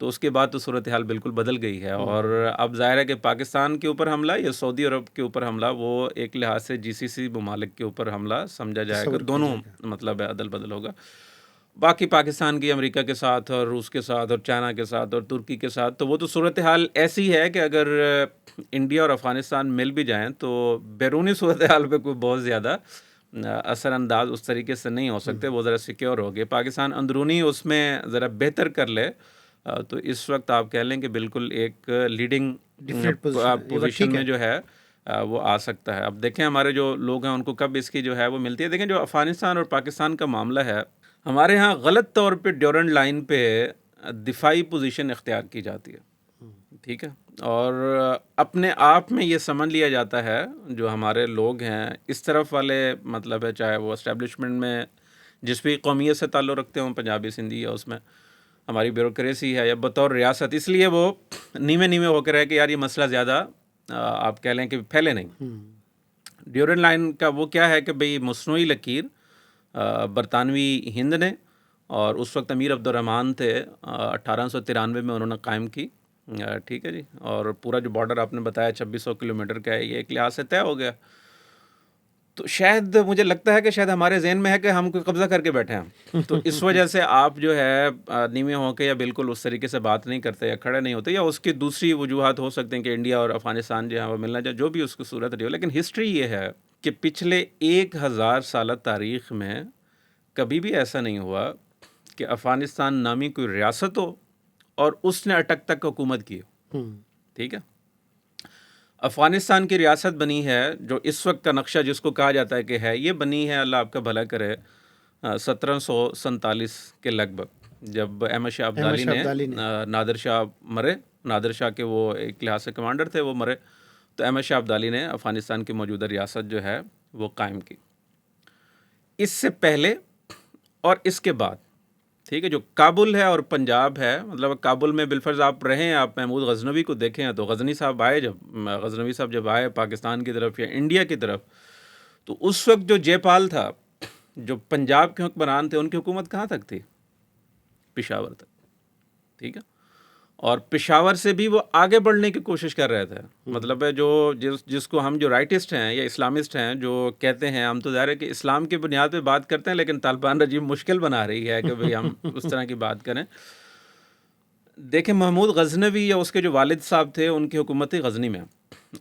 [SPEAKER 1] تو اس کے بعد تو صورتحال بالکل بدل گئی ہے. اور اب ظاہر ہے کہ پاکستان کے اوپر حملہ یا سعودی عرب کے اوپر حملہ وہ ایک لحاظ سے GCC ممالک کے اوپر حملہ سمجھا جائے گا. دونوں مطلب ہے عدل بدل ہوگا. باقی پاکستان کی امریکہ کے ساتھ اور روس کے ساتھ اور چائنا کے ساتھ اور ترکی کے ساتھ, تو وہ تو صورتحال ایسی ہے کہ اگر انڈیا اور افغانستان مل بھی جائیں تو بیرونی صورتحال پہ کوئی بہت زیادہ اثر انداز اس طریقے سے نہیں ہو سکتے. وہ ذرا سیکیور ہو گئے. پاکستان اندرونی اس میں ذرا بہتر کر لے تو اس وقت آپ کہہ لیں کہ بالکل ایک لیڈنگ پوزیشن میں جو ہے وہ آ سکتا ہے. اب دیکھیں ہمارے جو لوگ ہیں ان کو کب اس کی جو ہے وہ ملتی ہے. دیکھیں جو افغانستان اور پاکستان کا معاملہ ہے, ہمارے ہاں غلط طور پہ ڈیورنڈ لائن پہ دفاعی پوزیشن اختیار کی جاتی ہے. ٹھیک ہے, اور اپنے آپ میں یہ سمجھ لیا جاتا ہے جو ہمارے لوگ ہیں اس طرف والے, مطلب ہے چاہے وہ اسٹیبلشمنٹ میں جس بھی قومیت سے تعلق رکھتے ہوں, پنجابی سندھی, یا اس میں ہماری بیوروکریسی ہے یا بطور ریاست, اس لیے وہ نیوے ہو کر ہے کہ یار یہ مسئلہ زیادہ آپ کہہ لیں کہ پھیلے نہیں. ڈیورنڈ لائن کا وہ کیا ہے کہ بھئی مصنوعی لکیر برطانوی ہند نے, اور اس وقت امیر عبد الرحمن تھے, 1893 میں انہوں نے قائم کی. ٹھیک ہے جی, اور پورا جو بارڈر آپ نے بتایا 2600 کلومیٹر کا ہے, یہ ایک لحاظ سے طے ہو گیا. تو شاید مجھے لگتا ہے کہ شاید ہمارے ذہن میں ہے کہ ہم کوئی قبضہ کر کے بیٹھے ہیں, تو اس وجہ سے آپ جو ہے نیوے ہو کے یا بالکل اس طریقے سے بات نہیں کرتے یا کھڑے نہیں ہوتے, یا اس کی دوسری وجوہات ہو سکتے ہیں کہ انڈیا اور افغانستان جو ہے وہ ملنا چاہے, جو بھی اس کی صورت رہی ہو. لیکن ہسٹری یہ ہے کہ پچھلے 1000 سالہ تاریخ میں کبھی بھی ایسا نہیں ہوا کہ افغانستان نامی کوئی ریاست ہو اور اس نے اٹک تک حکومت کی ہو. ٹھیک ہے, افغانستان کی ریاست بنی ہے جو اس وقت کا نقشہ جس کو کہا جاتا ہے کہ ہے, یہ بنی ہے, اللہ آپ کا بھلا کرے, 1747 کے لگ بھگ, جب احمد شاہ ابدالی نے نادر شاہ مرے, نادر شاہ کے وہ ایک لحاظ سے کمانڈر تھے, وہ مرے, تو احمد شاہ ابدالی نے افغانستان کی موجودہ ریاست جو ہے وہ قائم کی. اس سے پہلے اور اس کے بعد, ٹھیک ہے, جو کابل ہے اور پنجاب ہے, مطلب کابل میں بالفرض آپ رہیں, آپ محمود غزنوی کو دیکھیں, تو غزنوی صاحب جب آئے پاکستان کی طرف یا انڈیا کی طرف, تو اس وقت جو جے پال تھا, جو پنجاب کے حکمران تھے, ان کی حکومت کہاں تک تھی؟ پشاور تک. ٹھیک ہے, اور پشاور سے بھی وہ آگے بڑھنے کی کوشش کر رہے تھے. مطلب ہے جو جس کو ہم جو رائٹسٹ ہیں یا اسلامسٹ ہیں جو کہتے ہیں ہم تو ظاہر ہے کہ اسلام کی بنیاد پہ بات کرتے ہیں، لیکن طالبان رجیم مشکل بنا رہی ہے کہ بھئی ہم اس طرح کی بات کریں. دیکھیں محمود غزنوی یا اس کے جو والد صاحب تھے ان کی حکومت تھی غزنی میں،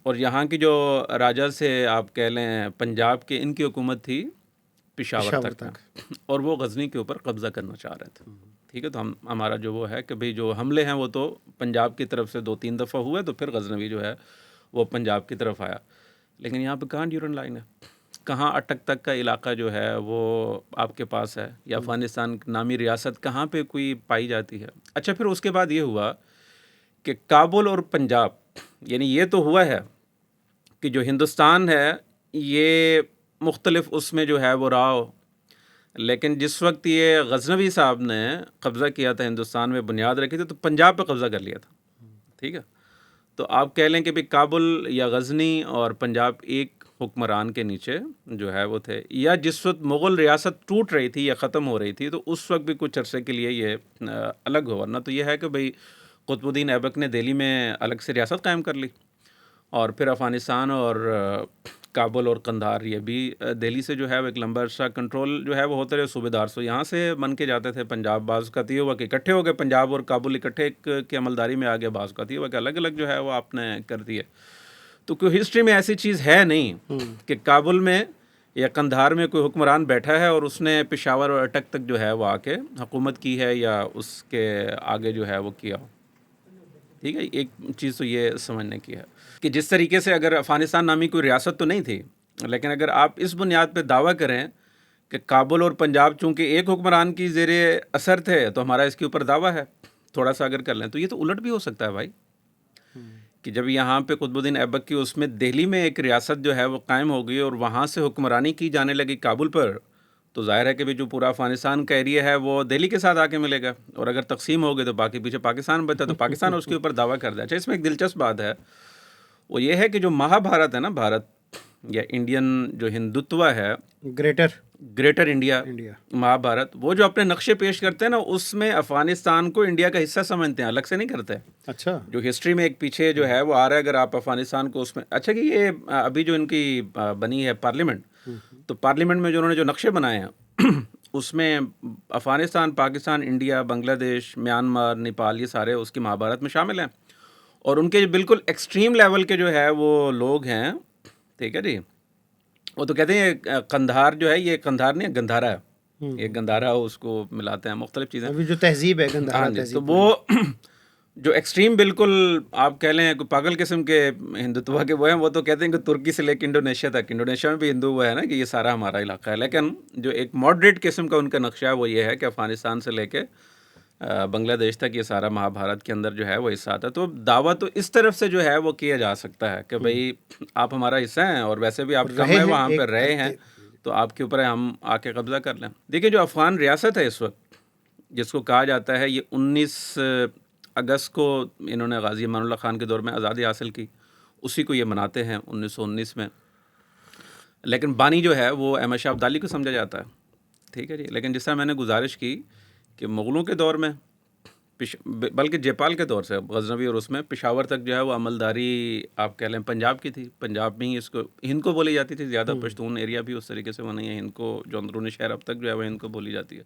[SPEAKER 1] اور یہاں کی جو راجا سے آپ کہہ لیں پنجاب کے، ان کی حکومت تھی پشاور تک، اور وہ غزنی کے اوپر قبضہ کرنا چاہ رہے تھے. ٹھیک ہے، تو ہمارا جو وہ ہے کہ بھئی جو حملے ہیں وہ تو پنجاب کی طرف سے 2-3 دفعہ ہوئے، تو پھر غزنوی جو ہے وہ پنجاب کی طرف آیا. لیکن یہاں پہ کہاں ڈیورنڈ لائن ہے، کہاں اٹک تک کا علاقہ جو ہے وہ آپ کے پاس ہے، یا افغانستان نامی ریاست کہاں پہ کوئی پائی جاتی ہے. اچھا پھر اس کے بعد یہ ہوا کہ کابل اور پنجاب، یعنی یہ تو ہوا ہے کہ جو ہندوستان ہے یہ مختلف اس میں جو ہے وہ رہا ہو، لیکن جس وقت یہ غزنوی صاحب نے قبضہ کیا تھا ہندوستان میں، بنیاد رکھی تھی، تو پنجاب پہ قبضہ کر لیا تھا. ٹھیک ہے، تو آپ کہہ لیں کہ بھی کابل یا غزنی اور پنجاب ایک حکمران کے نیچے جو ہے وہ تھے. یا جس وقت مغل ریاست ٹوٹ رہی تھی یا ختم ہو رہی تھی، تو اس وقت بھی کچھ عرصے کے لیے یہ الگ ہو. ورنہ تو یہ ہے کہ بھئی قطب الدین ایبک نے دہلی میں الگ سے ریاست قائم کر لی، اور پھر افغانستان اور کابل اور قندھار یہ بھی دہلی سے جو ہے وہ ایک لمبا عرصہ کنٹرول جو ہے وہ ہوتے رہے. صوبے دار سو یہاں سے بن کے جاتے تھے پنجاب. بعض کا یہ ہوا کہ اکٹھے ہو گئے پنجاب اور کابل اکٹھے کی عملداری میں آ گئے، بعض کا یہ ہوا کہ الگ الگ جو ہے وہ آپ نے کر دیے. تو کوئی ہسٹری میں ایسی چیز ہے نہیں کہ کابل میں یا قندھار میں کوئی حکمران بیٹھا ہے اور اس نے پشاور اور اٹک تک جو ہے وہ آ کے حکومت کی ہے یا اس کے آگے جو ہے وہ کیا ہو. ٹھیک ہے، ایک چیز تو یہ سمجھنے کی ہے کہ جس طریقے سے اگر افغانستان نامی کوئی ریاست تو نہیں تھی، لیکن اگر آپ اس بنیاد پہ دعویٰ کریں کہ کابل اور پنجاب چونکہ ایک حکمران کی زیر اثر تھے تو ہمارا اس کے اوپر دعویٰ ہے، تھوڑا سا اگر کر لیں تو یہ تو الٹ بھی ہو سکتا ہے بھائی، کہ جب یہاں پہ قطب الدین ایبک کی اس میں دہلی میں ایک ریاست جو ہے وہ قائم ہو گئی اور وہاں سے حکمرانی کی جانے لگی کابل پر، تو ظاہر ہے کہ بھی جو پورا افغانستان کا ایریا ہے وہ دہلی کے ساتھ آ کے ملے گا، اور اگر تقسیم ہو گئے تو باقی پیچھے پاکستان بچتا تو پاکستان اس کے اوپر دعویٰ کر دیا. اچھا اس میں ایک دلچسپ بات ہے، وہ یہ ہے کہ جو مہا بھارت ہے نا، بھارت یا انڈین جو ہندوتوا ہے، گریٹر انڈیا مہا بھارت، وہ جو اپنے نقشے پیش کرتے ہیں نا، اس میں افغانستان کو انڈیا کا حصہ سمجھتے ہیں، الگ سے نہیں کرتے.
[SPEAKER 2] اچھا،
[SPEAKER 1] جو ہسٹری میں ایک پیچھے جو ہے وہ آ رہا ہے، اگر آپ افغانستان کو اس میں، اچھا کہ یہ ابھی جو ان کی بنی ہے پارلیمنٹ، تو پارلیمنٹ میں جو انہوں نے جو نقشے بنائے ہیں اس میں افغانستان، پاکستان، انڈیا، بنگلہ دیش، میانمار، نیپال، یہ سارے اس کی مہا بھارت میں شامل ہیں. اور ان کے بالکل ایکسٹریم لیول کے جو ہے وہ لوگ ہیں. ٹھیک ہے جی، وہ تو کہتے ہیں قندھار جو ہے یہ قندھار نہیں، گندھارا ہے، یہ گندھارا اس کو ملاتے ہیں مختلف چیزیں.
[SPEAKER 2] ابھی جو تہذیب ہے گندھارا تہذیب،
[SPEAKER 1] تو وہ جو ایکسٹریم بالکل آپ کہہ لیں پاگل قسم کے ہندوتوا کے وہ ہیں، وہ تو کہتے ہیں کہ ترکی سے لے کے انڈونیشیا تک، انڈونیشیا میں بھی ہندو وہ ہے نا کہ یہ سارا ہمارا علاقہ ہے. لیکن جو ایک ماڈریٹ قسم کا ان کا نقشہ ہے وہ یہ ہے کہ افغانستان سے لے کے بنگلہ دیش تک یہ سارا مہا بھارت کے اندر جو ہے وہ حصہ آتا ہے. تو دعویٰ تو اس طرف سے جو ہے وہ کیا جا سکتا ہے کہ بھئی آپ ہمارا حصہ ہیں، اور ویسے بھی آپ کم ہے وہاں پہ رہے ہیں، تو آپ کے اوپر ہم آ کے قبضہ کر لیں. دیکھیں جو افغان ریاست ہے اس وقت، جس کو کہا جاتا ہے، یہ 19 اگست کو انہوں نے غازی امان اللہ خان کے دور میں آزادی حاصل کی، اسی کو یہ مناتے ہیں 1919 میں. لیکن بانی جو ہے وہ احمد شاہ ابدالی کو سمجھا جاتا ہے. ٹھیک ہے جی، لیکن جس طرح میں نے گزارش کی کہ مغلوں کے دور میں، بلکہ جیپال کے دور سے غزنوی اور اس میں پشاور تک جو ہے وہ عملداری آپ کہہ لیں پنجاب کی تھی. پنجاب میں ہی اس کو ہند کو بولی جاتی تھی زیادہ، پشتون ایریا بھی اس طریقے سے وہ نہیں ہے، ہند کو جو اندرونی شہر اب تک جو ہے وہ ہند کو بولی جاتی ہے.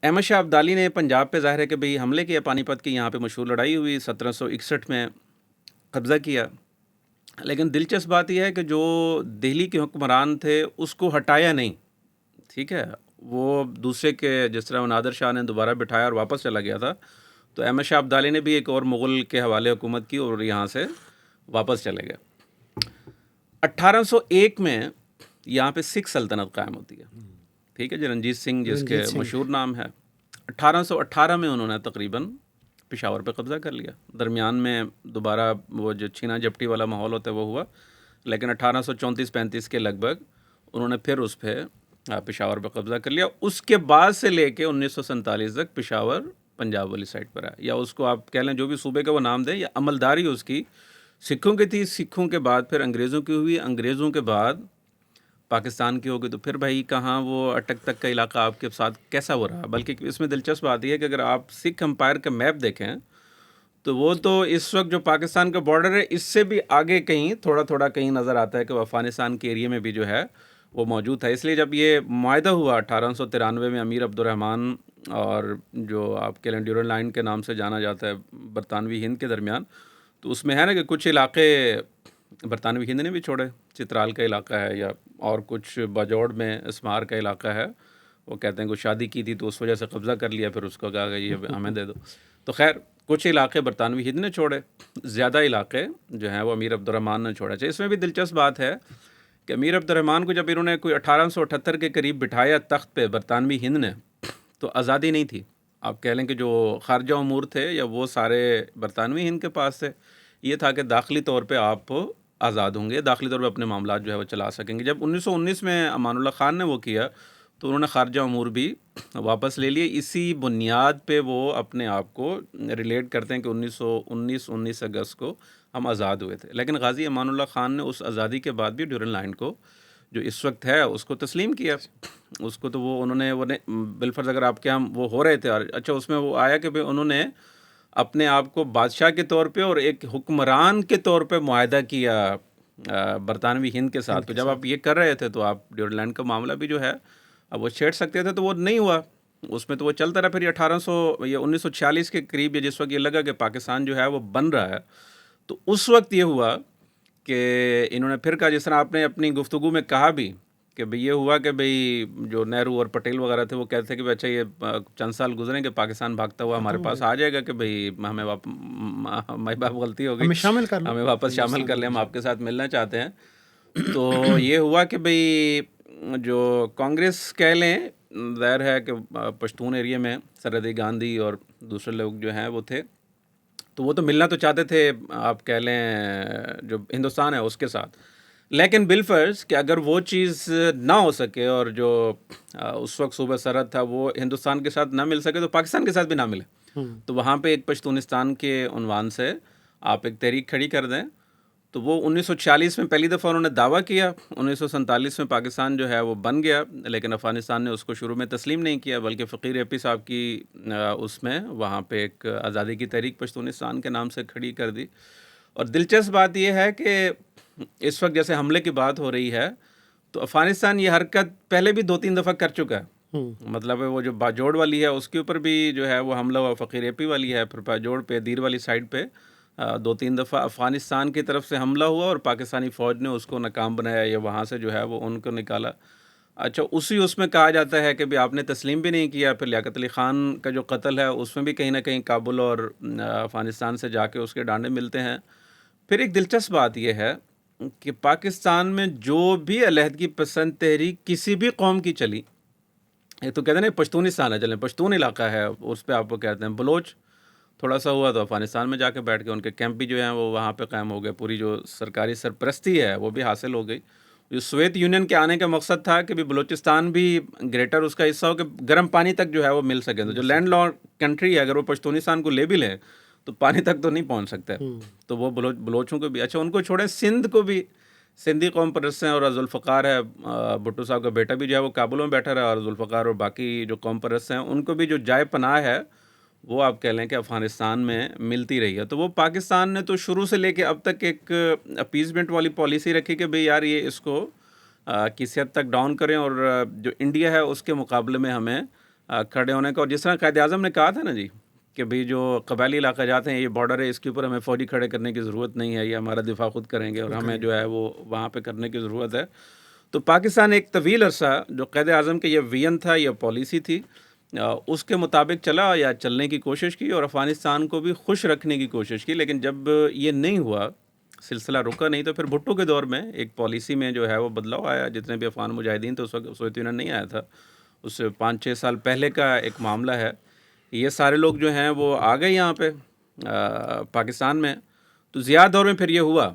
[SPEAKER 1] احمد شاہ ابدالی نے پنجاب پہ ظاہر ہے کہ بھئی حملے کیا، پانی پت کی یہاں پہ مشہور لڑائی ہوئی، 1761 میں قبضہ کیا. لیکن دلچسپ بات یہ ہے کہ جو دہلی کے حکمران تھے اس کو ہٹایا نہیں. ٹھیک ہے، وہ دوسرے کے جس طرح نادر شاہ نے دوبارہ بٹھایا اور واپس چلا گیا تھا، تو احمد شاہ ابدالی نے بھی ایک اور مغل کے حوالے حکومت کی اور یہاں سے واپس چلے گئے. 1801 میں یہاں پہ سکھ سلطنت قائم ہوتی ہے. ٹھیک ہے جی، رنجیت سنگھ جس کے مشہور نام ہے. 1818 میں انہوں نے تقریباً پشاور پہ قبضہ کر لیا. درمیان میں دوبارہ وہ جو چھینا جھپٹی والا ماحول ہوتا ہے وہ ہوا، لیکن 1834-35 کے لگ بھگ انہوں نے پھر اس پہ پشاور پہ قبضہ کر لیا. اس کے بعد سے لے کے 1947 تک پشاور پنجاب والی سائڈ پر ہے، یا اس کو آپ کہہ لیں جو بھی صوبے کا وہ نام دیں، یا عملداری اس کی سکھوں کی تھی. سکھوں کے بعد پھر انگریزوں کی ہوئی، انگریزوں کے بعد پاکستان کی ہوگی تو پھر بھائی کہاں وہ اٹک تک کا علاقہ آپ کے ساتھ کیسا ہو رہا ہے. بلکہ اس میں دلچسپ بات یہ ہے کہ اگر آپ سکھ امپائر کا میپ دیکھیں تو وہ تو اس وقت جو پاکستان کا بارڈر ہے اس سے بھی آگے کہیں تھوڑا تھوڑا کہیں نظر آتا ہے کہ وہ افغانستان کے ایریے میں بھی جو ہے وہ موجود ہے. اس لیے جب یہ معاہدہ ہوا 1893 میں امیر عبدالرحمن اور جو آپ کے ڈیورنڈ لائن کے نام سے جانا جاتا ہے برطانوی ہند کے درمیان, تو اس میں ہے نا کہ کچھ علاقے برطانوی ہند نے بھی چھوڑے, چترال کا علاقہ ہے یا اور کچھ باجوڑ میں اسمار کا علاقہ ہے, وہ کہتے ہیں کہ شادی کی تھی تو اس وجہ سے قبضہ کر لیا, پھر اس کو کہا کہ یہ ہمیں دے دو. تو خیر کچھ علاقے برطانوی ہند نے چھوڑے, زیادہ علاقے جو ہیں وہ امیر عبدالرحمن نے چھوڑے. اس میں بھی دلچسپ بات ہے کہ امیر عبدالرحمن کو جب انہوں نے کوئی 1878 کے قریب بٹھایا تخت پہ برطانوی ہند نے, تو آزادی نہیں تھی. آپ کہہ لیں کہ جو خارجہ امور تھے یا وہ سارے برطانوی ہند کے پاس تھے. یہ تھا کہ داخلی طور پہ آپ آزاد ہوں گے, داخلی طور پہ اپنے معاملات جو ہے وہ چلا سکیں گے. جب 1919 میں امان اللہ خان نے وہ کیا تو انہوں نے خارجہ امور بھی واپس لے لیے. اسی بنیاد پہ وہ اپنے آپ کو ریلیٹ کرتے ہیں کہ 19 اگست کو ہم آزاد ہوئے تھے. لیکن غازی امان اللہ خان نے اس آزادی کے بعد بھی ڈیورنڈ لائن کو جو اس وقت ہے اس کو تسلیم کیا. اس کو تو وہ انہوں نے بالفرض اگر آپ کے ہم وہ ہو رہے تھے, اچھا اس میں وہ آیا کہ انہوں نے اپنے آپ کو بادشاہ کے طور پہ اور ایک حکمران کے طور پہ معاہدہ کیا برطانوی ہند کے ساتھ. تو جب آپ یہ کر رہے تھے تو آپ ڈیورنڈ لائن کا معاملہ بھی جو ہے اب وہ چھیڑ سکتے تھے, تو وہ نہیں ہوا. اس میں تو وہ چلتا رہا. پھر یہ 1946 کے قریب یا جس وقت یہ لگا کہ پاکستان جو ہے وہ بن رہا ہے, تو اس وقت یہ ہوا کہ انہوں نے پھر کہا, جس طرح آپ نے اپنی گفتگو میں کہا بھی کہ بھئی یہ ہوا کہ بھئی جو نہرو اور پٹیل وغیرہ تھے وہ کہتے تھے کہ بھئی اچھا یہ چند سال گزریں کہ پاکستان بھاگتا ہوا ہمارے پاس آ جائے گا کہ بھئی ہمیں باپ غلطی ہو گئی, ہمیں واپس شامل کر لیں, ہم آپ کے ساتھ ملنا چاہتے ہیں. تو یہ ہوا کہ بھئی جو کانگریس کہہ لیں, ظاہر ہے کہ پشتون ایریا میں سرحدی گاندھی اور دوسرے لوگ جو ہیں وہ تھے, تو وہ تو ملنا تو چاہتے تھے آپ کہہ لیں جو ہندوستان ہے اس کے ساتھ. لیکن بالفرض کہ اگر وہ چیز نہ ہو سکے اور جو اس وقت صوبہ سرحد تھا وہ ہندوستان کے ساتھ نہ مل سکے تو پاکستان کے ساتھ بھی نہ ملے, تو وہاں پہ ایک پشتونستان کے عنوان سے آپ ایک تحریک کھڑی کر دیں. تو وہ 1946 میں پہلی دفعہ انہوں نے دعویٰ کیا. 1947 میں پاکستان جو ہے وہ بن گیا, لیکن افغانستان نے اس کو شروع میں تسلیم نہیں کیا, بلکہ فقیر اے پی صاحب کی اس میں وہاں پہ ایک آزادی کی تحریک پشتونستان کے نام سے کھڑی کر دی. اور دلچسپ بات یہ ہے کہ اس وقت جیسے حملے کی بات ہو رہی ہے تو افغانستان یہ حرکت پہلے بھی 2-3 دفعہ کر چکا ہے. مطلب وہ جو باجوڑ والی ہے اس کے اوپر بھی جو ہے وہ حملہ ہوا, فقیر اے پی والی ہے, پھر باجوڑ پہ دیر والی سائڈ پہ 2-3 دفعہ افغانستان کی طرف سے حملہ ہوا اور پاکستانی فوج نے اس کو ناکام بنایا یا وہاں سے جو ہے وہ ان کو نکالا. اچھا اس میں کہا جاتا ہے کہ بھی آپ نے تسلیم بھی نہیں کیا. پھر لیاقت علی خان کا جو قتل ہے اس میں بھی کہیں نہ کہیں کابل اور افغانستان سے جا کے اس کے ڈانڈے ملتے ہیں. پھر ایک دلچسپ بات یہ ہے کہ پاکستان میں جو بھی علیحدگی پسند تحریک کسی بھی قوم کی چلی, یہ تو کہتے ہیں نا پشتونستان ہے, چلیں پشتون علاقہ ہے اس پہ آپ کو کہتے ہیں, بلوچ تھوڑا سا ہوا تو افغانستان میں جا کے بیٹھ کے ان کے کیمپ بھی جو ہیں وہ وہاں پہ قائم ہو گئے, پوری جو سرکاری سرپرستی ہے وہ بھی حاصل ہو گئی. جو سوویت یونین کے آنے کا مقصد تھا کہ بھی بلوچستان بھی گریٹر اس کا حصہ ہو کہ گرم پانی تک جو ہے وہ مل سکے. تو جو لینڈ لاک کنٹری ہے اگر وہ پشتونستان کو لے بھی لیں تو پانی تک تو نہیں پہنچ سکتے. تو وہ بلوچوں کو بھی, اچھا ان کو چھوڑیں, سندھ کو بھی سندھی قوم پرست ہیں, اور ذوالفقار ہے بھٹو صاحب کا بیٹا بھی جو ہے وہ کابل میں بیٹھا رہا, اور ذوالفقار اور باقی جو قوم پرست ہیں ان کو بھی جو جائے پناہ ہے وہ آپ کہہ لیں کہ افغانستان میں ملتی رہی ہے. تو وہ پاکستان نے تو شروع سے لے کے اب تک ایک اپیزمنٹ والی پالیسی رکھی کہ بھئی یار یہ اس کو کسی حد تک ڈاؤن کریں, اور جو انڈیا ہے اس کے مقابلے میں ہمیں کھڑے ہونے کا. اور جس طرح قائد اعظم نے کہا تھا نا جی کہ بھئی جو قبائلی علاقہ جاتے ہیں یہ بارڈر ہے, اس کے اوپر ہمیں فوجی کھڑے کرنے کی ضرورت نہیں ہے, یہ ہمارا دفاع خود کریں گے اور ہمیں جو ہے وہ وہاں پہ کرنے کی ضرورت ہے. تو پاکستان ایک طویل عرصہ جو قائد اعظم کے یہ وین تھا, یہ پالیسی تھی, اس کے مطابق چلا یا چلنے کی کوشش کی اور افغانستان کو بھی خوش رکھنے کی کوشش کی. لیکن جب یہ نہیں ہوا, سلسلہ رکا نہیں, تو پھر بھٹو کے دور میں ایک پالیسی میں جو ہے وہ بدلاؤ آیا. جتنے بھی افغان مجاہدین تو اس وقت سوویت یونین نہیں آیا تھا, اس سے 5-6 سال پہلے کا ایک معاملہ ہے. یہ سارے لوگ جو ہیں وہ آ گئے یہاں پہ پاکستان میں. تو ضیاء دور میں پھر یہ ہوا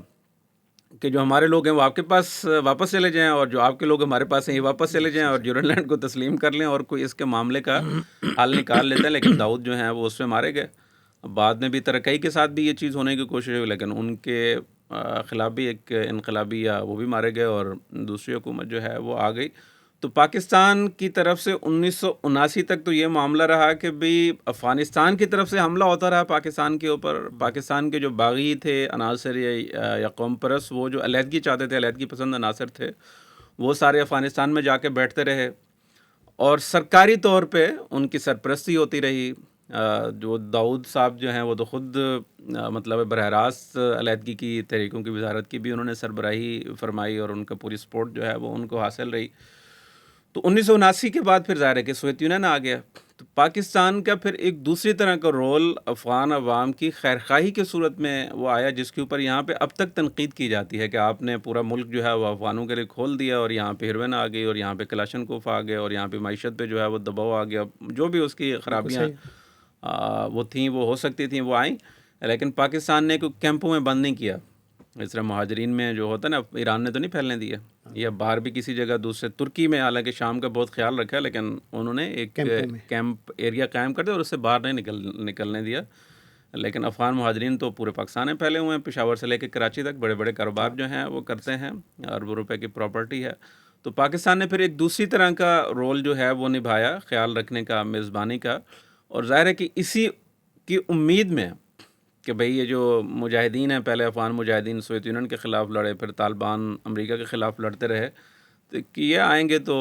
[SPEAKER 1] کہ جو ہمارے لوگ ہیں وہ آپ کے پاس واپس چلے جائیں, اور جو آپ کے لوگ ہمارے پاس ہیں یہ واپس چلے جائیں, اور ڈیورنڈ لینڈ کو تسلیم کر لیں اور کوئی اس کے معاملے کا حل نکال لیتے ہیں. لیکن داؤد جو ہیں وہ اس میں مارے گئے. بعد میں بھی ترقی کے ساتھ بھی یہ چیز ہونے کی کوشش ہوئی, لیکن ان کے خلاف بھی ایک انقلابی یا وہ بھی مارے گئے اور دوسری حکومت جو ہے وہ آ گئی. تو پاکستان کی طرف سے 1979 تک تو یہ معاملہ رہا کہ بھئی افغانستان کی طرف سے حملہ ہوتا رہا پاکستان کے اوپر. پاکستان کے جو باغی تھے عناصر یا قوم پرست، وہ جو علیحدگی چاہتے تھے، علیحدگی پسند عناصر تھے، وہ سارے افغانستان میں جا کے بیٹھتے رہے اور سرکاری طور پہ ان کی سرپرستی ہوتی رہی. جو داؤد صاحب جو ہیں وہ تو خود مطلب براہ راست علیحدگی کی تحریکوں کی وزارت کی بھی انہوں نے سربراہی فرمائی اور ان کا پوری سپورٹ جو ہے وہ ان کو حاصل رہی. تو 1979 کے بعد پھر ظاہر ہے کہ سوویت یونین آ گیا. تو پاکستان کا پھر ایک دوسری طرح کا رول افغان عوام کی خیرخواہی کی صورت میں وہ آیا، جس کے اوپر یہاں پہ اب تک تنقید کی جاتی ہے کہ آپ نے پورا ملک جو ہے وہ افغانوں کے لیے کھول دیا اور یہاں پہ ہیروئن آ گئی اور یہاں پہ کلاشنکوف آ گئے اور یہاں پہ معیشت پہ جو ہے وہ دباؤ آ گیا. جو بھی اس کی خرابیاں وہ تھیں، وہ ہو سکتی تھیں، وہ آئیں. لیکن پاکستان نے کوئی کیمپوں میں بند نہیں کیا. اس طرح مہاجرین میں جو ہوتا ہے نا، ایران نے تو نہیں پھیلنے دیا، یا باہر بھی کسی جگہ دوسرے ترکی میں، حالانکہ شام کا بہت خیال رکھا، لیکن انہوں نے ایک کیمپ ایریا قائم کر دیا اور اس سے باہر نہیں نکلنے دیا. لیکن افغان مہاجرین تو پورے پاکستان میں پھیلے ہوئے ہیں، پشاور سے لے کے کراچی تک بڑے بڑے کاروبار جو ہیں وہ کرتے ہیں، اربوں روپے کی پراپرٹی ہے. تو پاکستان نے پھر ایک دوسری طرح کا رول جو ہے وہ نبھایا، خیال رکھنے کا، میزبانی کا. اور ظاہر ہے کہ اسی کی امید میں کہ بھئی یہ جو مجاہدین ہیں، پہلے افغان مجاہدین سوویت یونین کے خلاف لڑے، پھر طالبان امریکہ کے خلاف لڑتے رہے، تو کہ یہ آئیں گے تو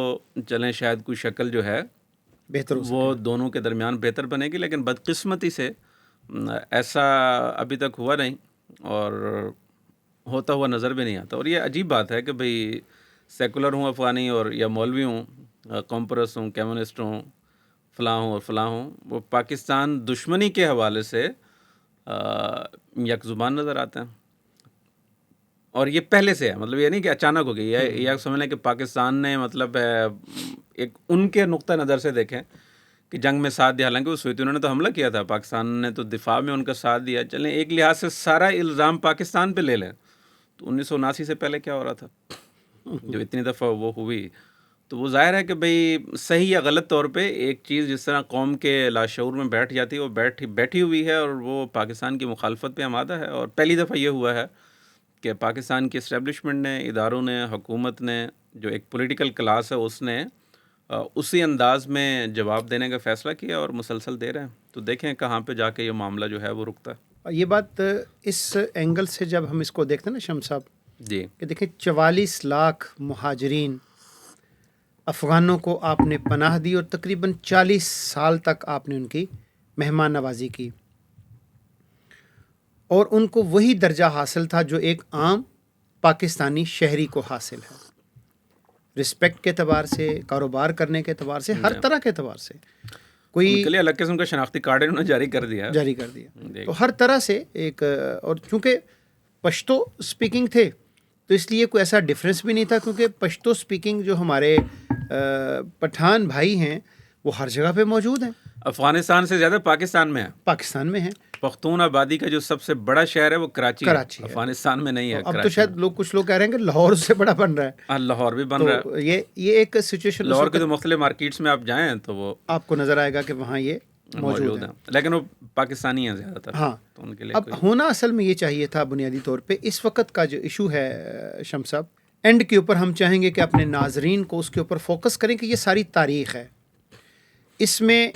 [SPEAKER 1] چلیں شاید کوئی شکل جو ہے
[SPEAKER 2] بہتر
[SPEAKER 1] وہ دونوں کے درمیان بہتر بنے گی. لیکن بدقسمتی سے ایسا ابھی تک ہوا نہیں اور ہوتا ہوا نظر بھی نہیں آتا. اور یہ عجیب بات ہے کہ بھئی سیکولر ہوں افغانی اور یا مولوی ہوں، قوم پرست ہوں، کمیونسٹ ہوں، فلاں ہوں اور فلاں ہوں، وہ پاکستان دشمنی کے حوالے سے یک زبان نظر آتے ہیں. اور یہ پہلے سے ہے، مطلب یہ نہیں کہ اچانک ہو گئی. یہ سمجھ لیں کہ پاکستان نے مطلب ایک ان کے نقطہ نظر سے دیکھیں کہ جنگ میں ساتھ دیا، حالانکہ وہ سوویت یونین نے تو حملہ کیا تھا، پاکستان نے تو دفاع میں ان کا ساتھ دیا. چلیں ایک لحاظ سے سارا الزام پاکستان پہ لے لیں تو 1979 سے پہلے کیا ہو رہا تھا جو اتنی دفعہ وہ ہوئی. تو وہ ظاہر ہے کہ بھئی صحیح یا غلط طور پہ ایک چیز جس طرح قوم کے لاشعور میں بیٹھ جاتی ہے، وہ بیٹھی ہوئی ہے اور وہ پاکستان کی مخالفت پہ آمادہ ہے. اور پہلی دفعہ یہ ہوا ہے کہ پاکستان کی اسٹیبلشمنٹ نے، اداروں نے، حکومت نے، جو ایک پولیٹیکل کلاس ہے، اس نے اسی انداز میں جواب دینے کا فیصلہ کیا اور مسلسل دے رہے ہیں. تو دیکھیں کہاں پہ جا کے یہ معاملہ جو ہے وہ رکتا ہے.
[SPEAKER 2] یہ بات اس اینگل سے جب ہم اس کو دیکھتے ہیں نا شمس صاحب،
[SPEAKER 1] جی،
[SPEAKER 2] کہ دیکھیں 44 لاکھ مہاجرین افغانوں کو آپ نے پناہ دی اور تقریباً 40 سال تک آپ نے ان کی مہمان نوازی کی، اور ان کو وہی درجہ حاصل تھا جو ایک عام پاکستانی شہری کو حاصل ہے، رسپیکٹ کے اعتبار سے، کاروبار کرنے کے اعتبار سے، ہر طرح کے اعتبار سے. کوئی
[SPEAKER 1] ان کے لیے الگ قسم کا شناختی کارڈ انہوں نے جاری کر دیا.
[SPEAKER 2] تو ہر طرح سے ایک، اور چونکہ پشتو سپیکنگ تھے تو اس لیے کوئی ایسا ڈفرینس بھی نہیں تھا، کیونکہ پشتو سپیکنگ جو ہمارے پٹھان بھائی ہیں وہ ہر جگہ پہ موجود ہیں.
[SPEAKER 1] افغانستان سے زیادہ پاکستان میں ہیں.
[SPEAKER 2] پختون
[SPEAKER 1] آبادی کا جو سب سے بڑا شہر ہے وہ کراچی ہے، افغانستان میں نہیں ہے.
[SPEAKER 2] اب تو شاید کچھ لوگ کہہ رہے ہیں کہ لاہور سے بڑا بن رہا ہے.
[SPEAKER 1] لاہور بھی بن رہا ہے.
[SPEAKER 2] یہ ایک سچویشن،
[SPEAKER 1] لاہور کے جو مختلف مارکیٹس میں آپ جائیں تو وہ
[SPEAKER 2] آپ کو نظر آئے گا کہ وہاں یہ موجود ہیں،
[SPEAKER 1] لیکن وہ پاکستانی ہیں زیادہ تر.
[SPEAKER 2] ہاں،
[SPEAKER 1] تو ان کے لیے
[SPEAKER 2] اب ہونا اصل میں یہ چاہیے تھا بنیادی طور پہ. اس وقت کا جو ایشو ہے شمس صاحب، اینڈ کے اوپر ہم چاہیں گے کہ اپنے ناظرین کو اس کے اوپر فوکس کریں کہ یہ ساری تاریخ ہے، اس میں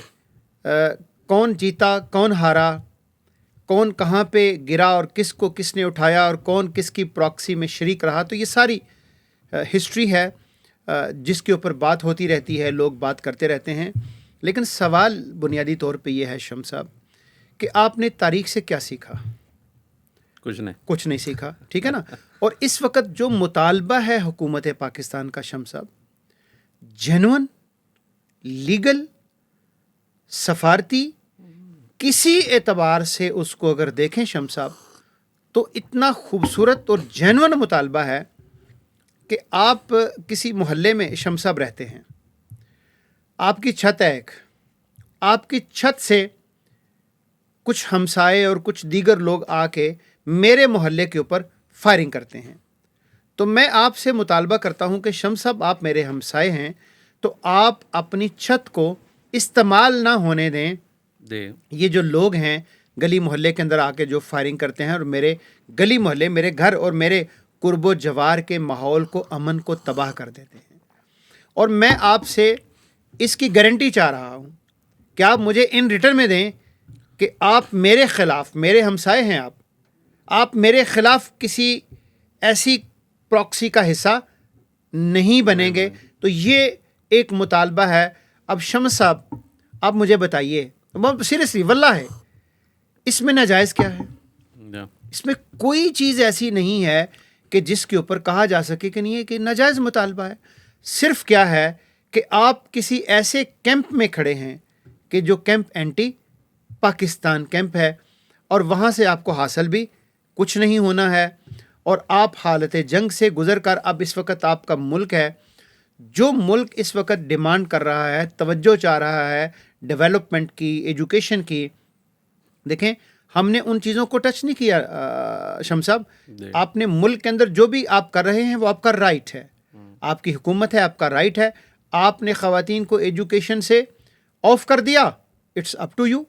[SPEAKER 2] کون جیتا، کون ہارا، کون کہاں پہ گرا اور کس کو کس نے اٹھایا اور کون کس کی پراکسی میں شریک رہا. تو یہ ساری ہسٹری ہے جس کے اوپر بات ہوتی رہتی ہے، لوگ بات کرتے رہتے ہیں. لیکن سوال بنیادی طور پہ یہ ہے شمس صاحب کہ آپ نے تاریخ سے کیا سیکھا؟ کچھ نہیں سیکھا، ٹھیک ہے نا. اور اس وقت جو مطالبہ ہے حکومت پاکستان کا شمس صاحب، جینون، لیگل، سفارتی، کسی اعتبار سے اس کو اگر دیکھیں شمس صاحب تو اتنا خوبصورت اور جینون مطالبہ ہے کہ آپ کسی محلے میں شمس صاحب رہتے ہیں، آپ کی چھت ہے ایک، آپ کی چھت سے کچھ ہمسائے اور کچھ دیگر لوگ آ کے میرے محلے کے اوپر فائرنگ کرتے ہیں، تو میں آپ سے مطالبہ کرتا ہوں کہ شمس صاحب آپ میرے ہمسائے ہیں تو آپ اپنی چھت کو استعمال نہ ہونے دیں. یہ جو لوگ ہیں گلی محلے کے اندر آ کے جو فائرنگ کرتے ہیں اور میرے گلی محلے، میرے گھر اور میرے قرب و جوار کے ماحول کو، امن کو تباہ کر دیتے ہیں. اور میں آپ سے اس کی گارنٹی چاہ رہا ہوں کہ آپ مجھے ان ریٹرن میں دیں کہ آپ میرے خلاف، میرے ہمسائے ہیں آپ میرے خلاف کسی ایسی پراکسی کا حصہ نہیں بنیں گے. تو یہ ایک مطالبہ ہے. اب شمس صاحب آپ مجھے بتائیے سیریسلی واللہ ہے، اس میں ناجائز کیا ہے؟ اس میں کوئی چیز ایسی نہیں ہے کہ جس کے اوپر کہا جا سکے کہ نہیں ہے کہ ناجائز مطالبہ ہے. صرف کیا ہے کہ آپ کسی ایسے کیمپ میں کھڑے ہیں کہ جو کیمپ اینٹی پاکستان کیمپ ہے، اور وہاں سے آپ کو حاصل بھی کچھ نہیں ہونا ہے، اور آپ حالت جنگ سے گزر کر اب اس وقت آپ کا ملک ہے، جو ملک اس وقت ڈیمانڈ کر رہا ہے، توجہ چاہ رہا ہے ڈیولپمنٹ کی، ایجوکیشن کی. دیکھیں ہم نے ان چیزوں کو ٹچ نہیں کیا شمس صاحب. آپ نے ملک کے اندر جو بھی آپ کر رہے ہیں وہ آپ کا رائٹ ہے، آپ کی حکومت ہے، آپ کا رائٹ ہے. آپ نے خواتین کو ایجوکیشن سے آف کر دیا، اٹس اپ ٹو یو.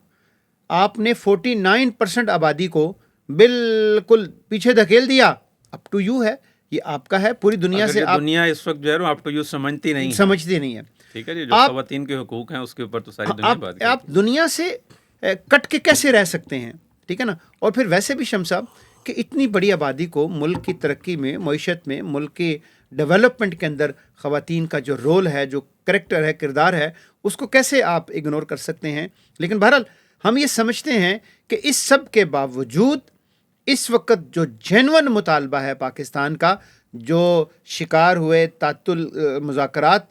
[SPEAKER 2] آپ نے 49% آبادی کو بالکل پیچھے دھکیل دیا، اپ ٹو یو ہے، یہ آپ کا ہے. پوری دنیا سے
[SPEAKER 1] دنیا اس وقت جو ہے اپ ٹو یو سمجھتی نہیں
[SPEAKER 2] ہے.
[SPEAKER 1] ٹھیک ہے جی، جو خواتین کے حقوق ہیں اس کے اوپر تو ساری دنیا بات کرتی ہے.
[SPEAKER 2] آپ دنیا سے کٹ کے کیسے رہ سکتے ہیں؟ ٹھیک ہے نا. اور پھر ویسے بھی شمس صاحب کہ اتنی بڑی آبادی کو ملک کی ترقی میں، معیشت میں، ملک کے ڈیولپمنٹ کے اندر خواتین کا جو رول ہے، جو کریکٹر ہے، کردار ہے، اس کو کیسے آپ اگنور کر سکتے ہیں؟ لیکن بہرحال ہم یہ سمجھتے ہیں کہ اس سب کے باوجود اس وقت جو جینون مطالبہ ہے پاکستان کا، جو شکار ہوئے تعطل مذاکرات،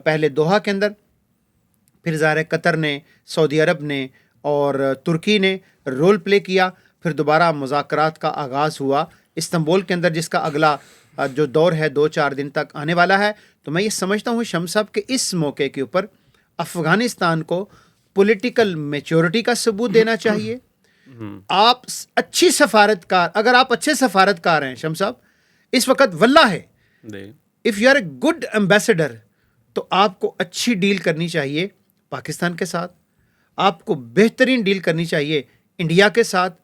[SPEAKER 2] پہلے دوحہ کے اندر، پھر ظاہر قطر نے، سعودی عرب نے اور ترکی نے رول پلے کیا، پھر دوبارہ مذاکرات کا آغاز ہوا استنبول کے اندر، جس کا اگلا جو دور ہے 2-4 دن تک آنے والا ہے. تو میں یہ سمجھتا ہوں شمس صاحب کہ اس موقع کے اوپر افغانستان کو پولیٹیکل میچورٹی کا ثبوت دینا چاہیے. آپ اچھی سفارتکار، اگر آپ اچھے سفارتکار ہیں شمس صاحب اس وقت واللہ ہے، if you are a good ambassador, تو آپ کو اچھی ڈیل کرنی چاہیے پاکستان کے ساتھ، آپ کو بہترین ڈیل کرنی چاہیے انڈیا کے ساتھ،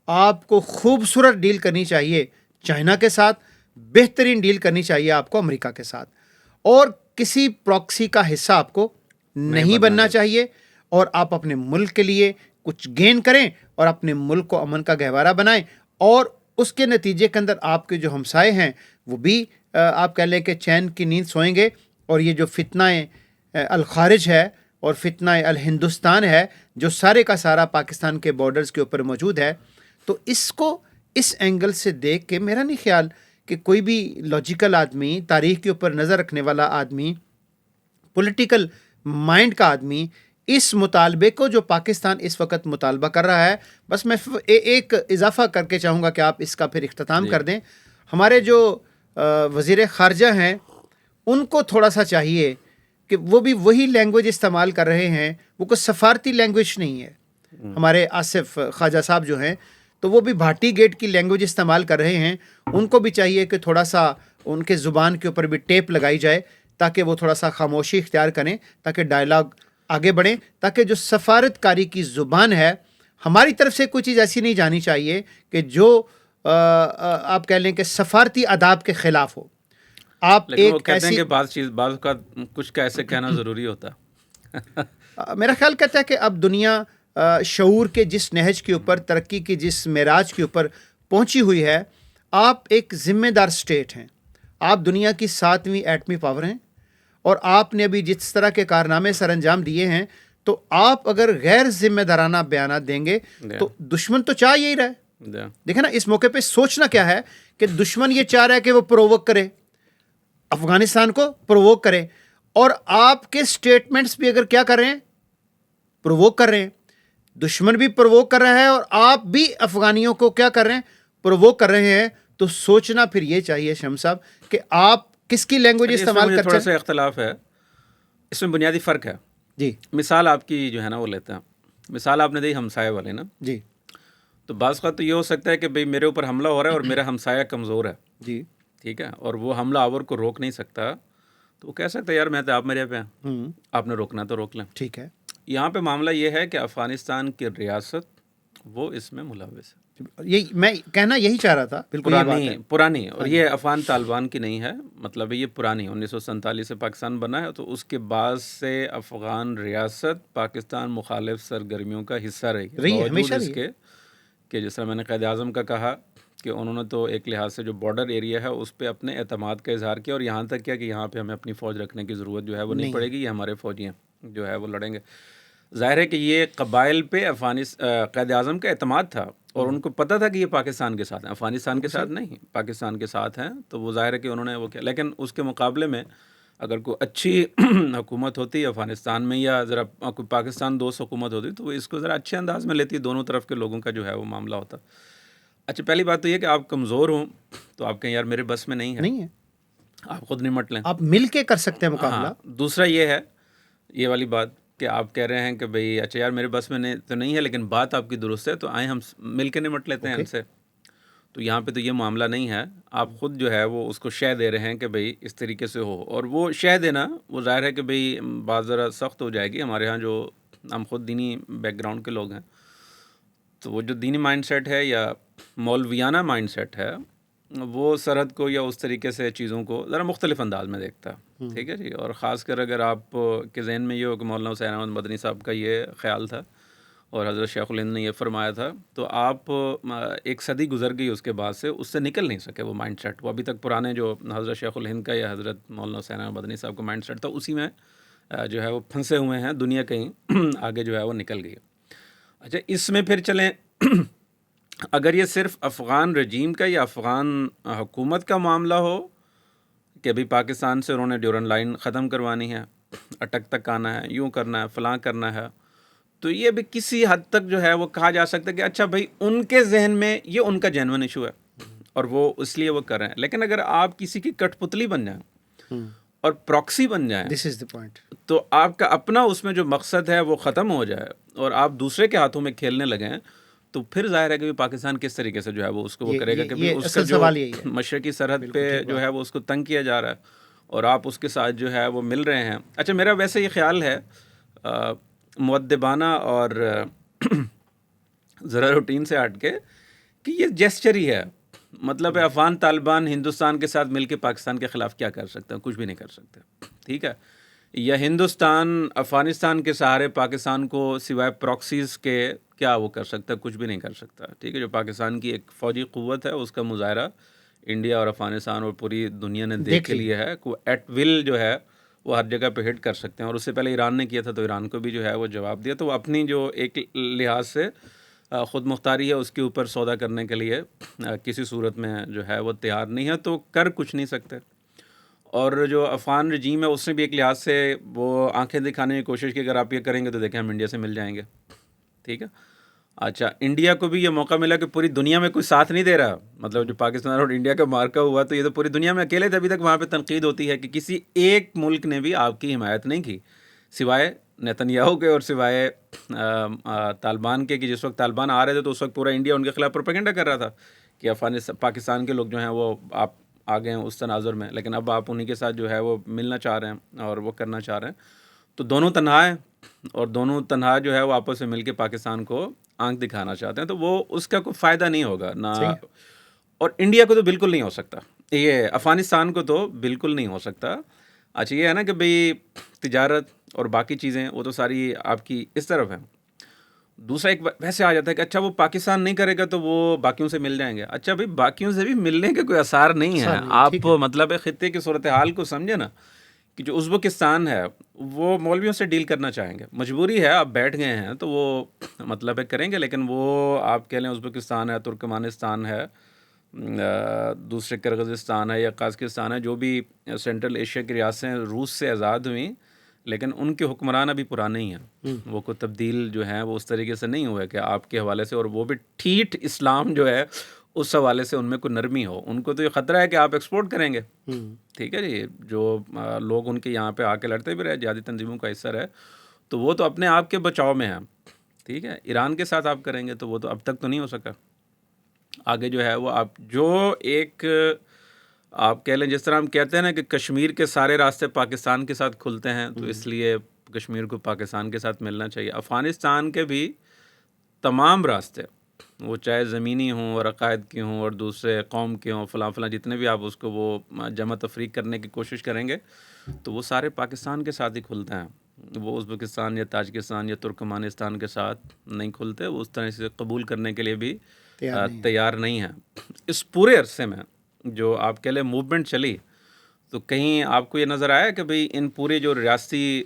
[SPEAKER 2] آپ کو خوبصورت ڈیل کرنی چاہیے چائنا کے ساتھ، بہترین ڈیل کرنی چاہیے آپ کو امریکہ کے ساتھ، اور کسی پراکسی کا حصہ آپ کو نہیں بننا چاہیے. اور آپ اپنے ملک کے لیے کچھ گین کریں اور اپنے ملک کو امن کا گہوارہ بنائیں، اور اس کے نتیجے کے اندر آپ کے جو ہمسائے ہیں وہ بھی آپ کہہ لیں کہ چین کی نیند سوئیں گے. اور یہ جو فتنہ الخارج ہے اور فتنہ الہندوستان ہے، جو سارے کا سارا پاکستان کے بارڈرز کے اوپر موجود ہے، تو اس کو اس اینگل سے دیکھ کے میرا نہیں خیال کہ کوئی بھی لاجیکل آدمی، تاریخ کے اوپر نظر رکھنے والا آدمی، پولیٹیکل مائنڈ کا آدمی اس مطالبے کو جو پاکستان اس وقت مطالبہ کر رہا ہے، بس میں ایک اضافہ کر کے چاہوں گا کہ آپ اس کا پھر اختتام کر دیں. ہمارے جو وزیر خارجہ ہیں ان کو تھوڑا سا چاہیے کہ وہ بھی وہی لینگویج استعمال کر رہے ہیں، وہ کوئی سفارتی لینگویج نہیں ہے. ہمارے آصف خواجہ صاحب جو ہیں تو وہ بھی بھاٹی گیٹ کی لینگویج استعمال کر رہے ہیں. ان کو بھی چاہیے کہ تھوڑا سا ان کے زبان کے اوپر بھی ٹیپ لگائی جائے تاکہ وہ تھوڑا سا خاموشی اختیار کریں، تاکہ ڈائلاگ آگے بڑھیں، تاکہ جو سفارتکاری کی زبان ہے ہماری طرف سے کوئی چیز ایسی نہیں جانی چاہیے کہ جو آپ کہہ لیں کہ سفارتی آداب کے خلاف ہو. آپ
[SPEAKER 1] ایک کہتے ہیں کہ بعض کا کچھ کیسے کہنا ضروری ہوتا.
[SPEAKER 2] میرا خیال کہتا ہے کہ اب دنیا شعور کے جس نہج کے اوپر، ترقی کی جس معراج کے اوپر پہنچی ہوئی ہے، آپ ایک ذمہ دار اسٹیٹ ہیں، آپ دنیا کی 7ویں ایٹمی پاور ہیں، اور آپ نے ابھی جس طرح کے کارنامے سر انجام دیے ہیں، تو آپ اگر غیر ذمہ دارانہ بیانات دیں گے تو دشمن تو چاہ یہی رہے. دیکھیں نا اس موقع پہ سوچنا کیا ہے کہ دشمن یہ چاہ رہا ہے کہ وہ پرووک کرے افغانستان کو، پرووک کرے، اور آپ کے سٹیٹمنٹس بھی اگر کیا کر رہے ہیں، پرووک کر رہے ہیں. دشمن بھی پرووک کر رہا ہے اور آپ بھی افغانیوں کو کیا کر رہے ہیں، پرووک کر رہے ہیں. تو سوچنا پھر یہ چاہیے شمس صاحب کہ آپ کس کی لینگویج استعمال کرتے ہیں.
[SPEAKER 1] تھوڑا سا اختلاف ہے اس میں، بنیادی فرق ہے.
[SPEAKER 2] جی
[SPEAKER 1] مثال آپ کی جو ہے نا وہ لیتے ہیں، مثال آپ نے دی ہمسائے والے نا.
[SPEAKER 2] جی.
[SPEAKER 1] تو بعض کا تو یہ ہو سکتا ہے کہ بھئی میرے اوپر حملہ ہو رہا ہے اور میرا ہمسایہ کمزور ہے.
[SPEAKER 2] جی
[SPEAKER 1] ٹھیک ہے، اور وہ حملہ آور کو روک نہیں سکتا، تو وہ کہہ سکتا ہے یار میں تو آپ میرے پہ ہیں، آپ نے روکنا تو روک لیں.
[SPEAKER 2] ٹھیک ہے.
[SPEAKER 1] یہاں پہ معاملہ یہ ہے کہ افغانستان کی ریاست وہ اس میں ملوث ہے.
[SPEAKER 2] یہی میں کہنا یہی چاہ رہا تھا. بالکل
[SPEAKER 1] پرانی اور یہ افغان طالبان کی نہیں ہے, مطلب یہ پرانی 1947 سے پاکستان بنا ہے, تو اس کے بعد سے افغان ریاست پاکستان مخالف سرگرمیوں کا حصہ رہی ہے, باوجود اس کے کہ جس طرح میں نے قائد اعظم کا کہا کہ انہوں نے تو ایک لحاظ سے جو بارڈر ایریا ہے اس پہ اپنے اعتماد کا اظہار کیا, اور یہاں تک کیا کہ یہاں پہ ہمیں اپنی فوج رکھنے کی ضرورت جو ہے وہ نہیں پڑے گی, یہ ہمارے فوجی جو ہے وہ لڑیں گے. ظاہر ہے کہ یہ قبائل پہ قائد اعظم کا اعتماد تھا, اور ان کو پتہ تھا کہ یہ پاکستان کے ساتھ ہیں, افغانستان کے ساتھ نہیں, پاکستان کے ساتھ ہیں, تو وہ ظاہر ہے کہ انہوں نے وہ کیا. لیکن اس کے مقابلے میں اگر کوئی اچھی حکومت ہوتی ہے افغانستان میں, یا ذرا کوئی پاکستان دوست حکومت ہوتی, تو وہ اس کو ذرا اچھے انداز میں لیتی, دونوں طرف کے لوگوں کا جو ہے وہ معاملہ ہوتا. اچھا, پہلی بات تو یہ کہ آپ کمزور ہوں تو آپ کہیں یار میرے بس میں نہیں ہے, آپ خود نمٹ لیں, آپ
[SPEAKER 2] مل کے کر سکتے ہیں مقابلہ.
[SPEAKER 1] دوسرا یہ ہے, یہ والی بات کہ آپ کہہ رہے ہیں کہ بھئی اچھا یار میرے بس میں تو نہیں ہے, لیکن بات آپ کی درست ہے, تو آئیں ہم مل کے نمٹ لیتے ہیں ان سے. تو یہاں پہ تو یہ معاملہ نہیں ہے, آپ خود جو ہے وہ اس کو شے دے رہے ہیں کہ بھئی اس طریقے سے ہو, اور وہ شے دینا وہ ظاہر ہے کہ بھئی بات ذرا سخت ہو جائے گی. ہمارے ہاں جو ہم خود دینی بیک گراؤنڈ کے لوگ ہیں, تو وہ جو دینی مائنڈ سیٹ ہے یا مولویانہ مائنڈ سیٹ ہے, وہ سرحد کو یا اس طریقے سے چیزوں کو ذرا مختلف انداز میں دیکھتا ہے. ٹھیک ہے جی, اور خاص کر اگر آپ کے ذہن میں یہ ہو کہ مولانا حسین احمد مدنی صاحب کا یہ خیال تھا اور حضرت شیخ الہند نے یہ فرمایا تھا, تو آپ ایک صدی گزر گئی اس کے بعد سے, اس سے نکل نہیں سکے وہ مائنڈ سیٹ. وہ ابھی تک پرانے جو حضرت شیخ الہند کا یا حضرت مولانا حسین احمد مدنی صاحب کا مائنڈ سیٹ تھا, اسی میں جو ہے وہ پھنسے ہوئے ہیں. دنیا کہیں آگے جو ہے وہ نکل گئی. اچھا, اس میں پھر چلیں, اگر یہ صرف افغان رجیم کا یا افغان حکومت کا معاملہ ہو کہ ابھی پاکستان سے انہوں نے ڈیورن لائن ختم کروانی ہے, اٹک تک آنا ہے, یوں کرنا ہے, فلاں کرنا ہے, تو یہ بھی کسی حد تک جو ہے وہ کہا جا سکتا ہے کہ اچھا بھائی ان کے ذہن میں یہ ان کا جینون ایشو ہے اور وہ اس لیے وہ کر رہے ہیں. لیکن اگر آپ کسی کی کٹ پتلی بن جائیں اور پراکسی بن جائیں,
[SPEAKER 2] دس از دی پوائنٹ,
[SPEAKER 1] تو آپ کا اپنا اس میں جو مقصد ہے وہ ختم ہو جائے اور آپ دوسرے کے ہاتھوں میں کھیلنے لگیں, تو پھر ظاہر ہے کہ پاکستان کس طریقے سے جو ہے وہ اس کو وہ کرے گا کہ اس کا جو مشرقی سرحد پہ جو ہے وہ اس کو تنگ کیا جا رہا ہے اور آپ اس کے ساتھ جو ہے وہ مل رہے ہیں. اچھا, میرا ویسے یہ خیال ہے مؤدبانہ اور ذرا روٹین سے ہٹ کے کہ یہ جیسچر ہی ہے. مطلب ہے افغان طالبان ہندوستان کے ساتھ مل کے پاکستان کے خلاف کیا کر سکتے ہیں, کچھ بھی نہیں کر سکتے. ٹھیک ہے, یا ہندوستان افغانستان کے سہارے پاکستان کو سوائے پراکسیز کے کیا وہ کر سکتا ہے, کچھ بھی نہیں کر سکتا. ٹھیک ہے, جو پاکستان کی ایک فوجی قوت ہے اس کا مظاہرہ انڈیا اور افغانستان اور پوری دنیا نے دیکھ لیا ہے کہ ایٹ ول جو ہے وہ ہر جگہ پہ ہٹ کر سکتے ہیں. اور اس سے پہلے ایران نے کیا تھا, تو ایران کو بھی جو ہے وہ جواب دیا. تو وہ اپنی جو ایک لحاظ سے خود مختاری ہے اس کے اوپر سودا کرنے کے لیے کسی صورت میں جو ہے وہ تیار نہیں ہے, تو کر کچھ نہیں سکتے. اور جو افغان رجیم ہے اس نے بھی ایک لحاظ سے وہ آنکھیں دکھانے کی کوشش کی, اگر آپ یہ کریں گے تو دیکھیں ہم انڈیا سے مل جائیں گے. ٹھیک ہے, اچھا, انڈیا کو بھی یہ موقع ملا کہ پوری دنیا میں کوئی ساتھ نہیں دے رہا, مطلب جو پاکستان اور انڈیا کا مارکا ہوا تو یہ تو پوری دنیا میں اکیلے تھے. ابھی تک وہاں پہ تنقید ہوتی ہے کہ کسی ایک ملک نے بھی آپ کی حمایت نہیں کی سوائے نیتنیاہو کے اور سوائے طالبان کے, کہ جس وقت طالبان آ رہے تھے تو اس وقت پورا انڈیا ان کے خلاف پروپیگنڈا کر رہا تھا کہ پاکستان کے لوگ جو ہیں وہ آپ آ گئے ہیں اس تناظر میں, لیکن اب آپ انہی کے ساتھ جو ہے وہ ملنا چاہ رہے ہیں اور وہ کرنا چاہ رہے ہیں. تو دونوں تنہا ہیں اور دونوں تنہا جو ہے وہ آپس میں مل کے پاکستان کو آنکھ دکھانا چاہتے ہیں, تو وہ اس کا کوئی فائدہ نہیں ہوگا نہ. اور انڈیا کو تو بالکل نہیں ہو سکتا, یہ افغانستان کو تو بالکل نہیں ہو سکتا. اچھا, یہ ہے نا کہ بھئی تجارت اور باقی چیزیں وہ تو ساری آپ کی اس طرف ہیں. دوسرا ایک ویسے آ جاتا ہے کہ اچھا وہ پاکستان نہیں کرے گا تو وہ باقیوں سے مل جائیں گے. اچھا بھائی, باقیوں سے بھی ملنے کے کوئی آثار نہیں ہیں. آپ مطلب خطے کی صورتحال کو سمجھے نا, کہ جو ازبکستان ہے وہ مولویوں سے ڈیل کرنا چاہیں گے, مجبوری ہے, آپ بیٹھ گئے ہیں تو وہ مطلب ہے کریں گے. لیکن وہ آپ کہہ لیں ازبکستان ہے, ترکمانستان ہے, دوسرے کرغزستان ہے یا قازقستان ہے, جو بھی سینٹرل ایشیا کی ریاستیں روس سے آزاد ہوئیں, لیکن ان کے حکمران ابھی پرانے ہی ہیں. وہ کوئی تبدیل جو ہیں وہ اس طریقے سے نہیں ہوئے کہ آپ کے حوالے سے, اور وہ بھی ٹھیٹ اسلام جو ہے اس حوالے سے ان میں کوئی نرمی ہو. ان کو تو یہ خطرہ ہے کہ آپ ایکسپورٹ کریں گے. ٹھیک ہے جی, جو لوگ ان کے یہاں پہ آ کے لڑتے بھی رہے, جہادی تنظیموں کا حصہ رہے, تو وہ تو اپنے آپ کے بچاؤ میں ہیں. ٹھیک ہے, ایران کے ساتھ آپ کریں گے تو وہ تو اب تک تو نہیں ہو سکا. آگے جو ہے وہ آپ جو ایک آپ کہہ لیں, جس طرح ہم کہتے ہیں نا کہ کشمیر کے سارے راستے پاکستان کے ساتھ کھلتے ہیں, تو اس لیے کشمیر کو پاکستان کے ساتھ ملنا چاہیے. افغانستان کے بھی تمام راستے، وہ چاہے زمینی ہوں اور عقائد کے ہوں اور دوسرے قوم کے ہوں، فلاں فلاں جتنے بھی آپ اس کو وہ جمع تفریق کرنے کی کوشش کریں گے تو وہ سارے پاکستان کے ساتھ ہی کھلتے ہیں، وہ ازبکستان یا تاجکستان یا ترکمانستان کے ساتھ نہیں کھلتے، وہ اس طرح سے قبول کرنے کے لیے بھی تیار نہیں ہیں۔ اس پورے عرصے میں جو آپ کہہ لیں موومنٹ چلی، تو کہیں آپ کو یہ نظر آیا کہ بھئی ان پورے جو ریاستی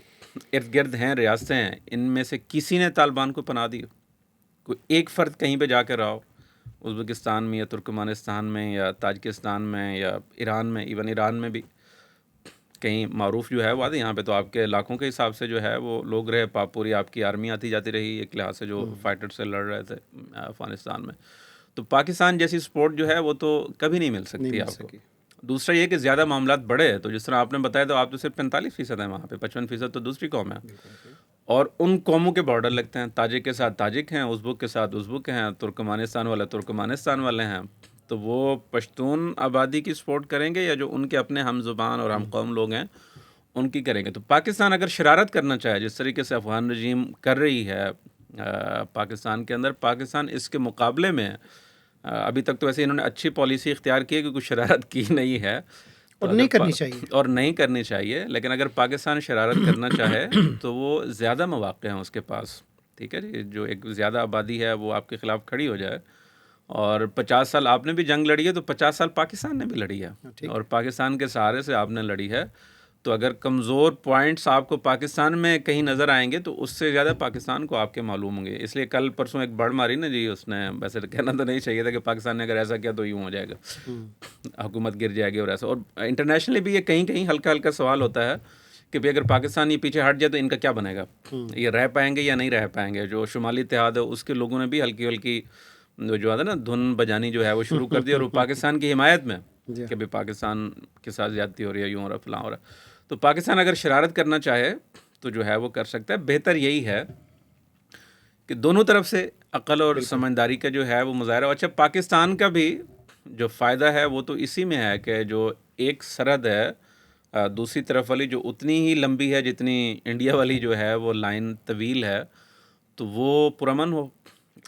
[SPEAKER 1] ارد گرد ہیں ریاستیں ہیں، ان میں سے کسی نے طالبان کو پناہ دی؟ کوئی ایک فرد کہیں پہ جا کے رہا ہو، ازبکستان میں یا ترکمانستان میں یا تاجکستان میں یا ایران میں، ایون ایران میں بھی کہیں معروف جو ہے وہ یہاں پہ تو آپ کے لاکھوں کے حساب سے جو ہے وہ لوگ رہے، پوری آپ کی آرمی آتی جاتی رہی ایک لحاظ سے جو فائٹر سے لڑ رہے تھے افغانستان میں۔ تو پاکستان جیسی سپورٹ جو ہے وہ تو کبھی نہیں مل سکتی آپ کو۔ دوسرا یہ کہ زیادہ معاملات بڑے ہیں، تو جس طرح آپ نے بتایا تو آپ تو صرف 45% ہیں وہاں پہ، 55% تو دوسری قوم ہے، اور ان قوموں کے بارڈر لگتے ہیں، تاجک کے ساتھ تاجک ہیں، ازبک کے ساتھ ازبک ہیں، ترکمانستان والے ترکمانستان والے ہیں، تو وہ پشتون آبادی کی سپورٹ کریں گے یا جو ان کے اپنے ہم زبان اور ہم قوم لوگ ہیں ان کی کریں گے؟ تو پاکستان اگر شرارت کرنا چاہے جس طریقے سے افغان رجیم کر رہی ہے پاکستان کے اندر، پاکستان اس کے مقابلے میں ابھی تک تو ویسے انہوں نے اچھی پالیسی اختیار کی ہے کہ کوئی شرارت کی نہیں ہے
[SPEAKER 2] اور نہیں کرنی چاہیے،
[SPEAKER 1] اور نہیں کرنی چاہیے، لیکن اگر پاکستان شرارت کرنا چاہے تو وہ زیادہ مواقع ہیں اس کے پاس، ٹھیک ہے جی، جو ایک زیادہ آبادی ہے وہ آپ کے خلاف کھڑی ہو جائے، اور 50 سال آپ نے بھی جنگ لڑی ہے تو 50 سال پاکستان نے بھی لڑی ہے، اور پاکستان کے سہارے سے آپ نے لڑی ہے، تو اگر کمزور پوائنٹس آپ کو پاکستان میں کہیں نظر آئیں گے تو اس سے زیادہ پاکستان کو آپ کے معلوم ہوں گے۔ اس لیے کل پرسوں ایک بڑ ماری نا جی، اس نے ویسے کہنا تو نہیں چاہیے تھا کہ پاکستان نے اگر ایسا کیا تو یوں ہو جائے گا، حکومت گر جائے گی اور ایسا، اور انٹرنیشنلی بھی یہ کہیں کہیں ہلکا ہلکا سوال ہوتا ہے کہ بھئی اگر پاکستان یہ پیچھے ہٹ جائے تو ان کا کیا بنے گا، یہ رہ پائیں گے یا نہیں رہ پائیں گے؟ جو شمالی اتحاد ہے اس کے لوگوں نے بھی ہلکی ہلکی جو ہے نا دھن بجانی جو ہے وہ شروع کر دی، اور وہ پاکستان کی حمایت میں کہ بھئی پاکستان کے ساتھ زیادتی ہو رہی ہے، یوں ہو رہا ہے، فلاں ہو رہا ہے۔ تو پاکستان اگر شرارت کرنا چاہے تو جو ہے وہ کر سکتا ہے۔ بہتر یہی ہے کہ دونوں طرف سے عقل اور سمجھداری کا جو ہے وہ مظاہرہ ہو۔ اچھا، پاکستان کا بھی جو فائدہ ہے وہ تو اسی میں ہے کہ جو ایک سرحد ہے دوسری طرف والی جو اتنی ہی لمبی ہے جتنی انڈیا والی جو ہے وہ لائن طویل ہے، تو وہ پرامن ہو،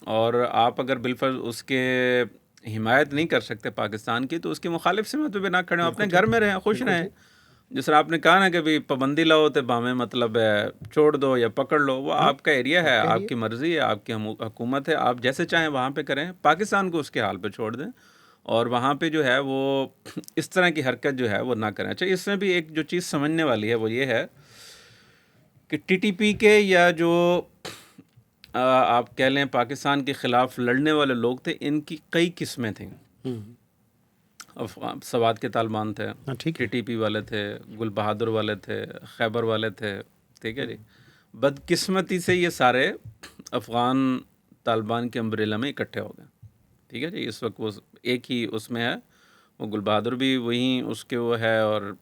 [SPEAKER 1] اور آپ اگر بالفرض اس کے حمایت نہیں کر سکتے پاکستان کی تو اس کی مخالف سمت پہ بھی نہ کھڑے ہوں، اپنے گھر میں رہیں، خوش رہیں۔ جس طرح آپ نے کہا نا کہ بھی پابندی لاؤ تو بامیں مطلب ہے چھوڑ دو یا پکڑ لو، وہ آپ کا ایریا ہے، آپ کی مرضی ہے، آپ کی حکومت ہے، آپ جیسے چاہیں وہاں پہ کریں، پاکستان کو اس کے حال پہ چھوڑ دیں، اور وہاں پہ جو ہے وہ اس طرح کی حرکت جو ہے وہ نہ کریں۔ اچھا، اس میں بھی ایک جو چیز سمجھنے والی ہے وہ یہ ہے کہ ٹی ٹی پی کے یا جو آپ کہہ لیں پاکستان کے خلاف لڑنے والے لوگ تھے، ان کی کئی قسمیں تھیں۔ سوات کے طالبان تھے، ٹی ٹی پی والے تھے، گل بہادر والے تھے، خیبر والے تھے، ٹھیک ہے جی۔ بدقسمتی سے یہ سارے افغان طالبان کے امبریلا میں اکٹھے ہو گئے، ٹھیک ہے جی۔ اس وقت وہ ایک ہی اس میں ہے، وہ گل بہادر بھی وہیں اس کے وہ ہے، اور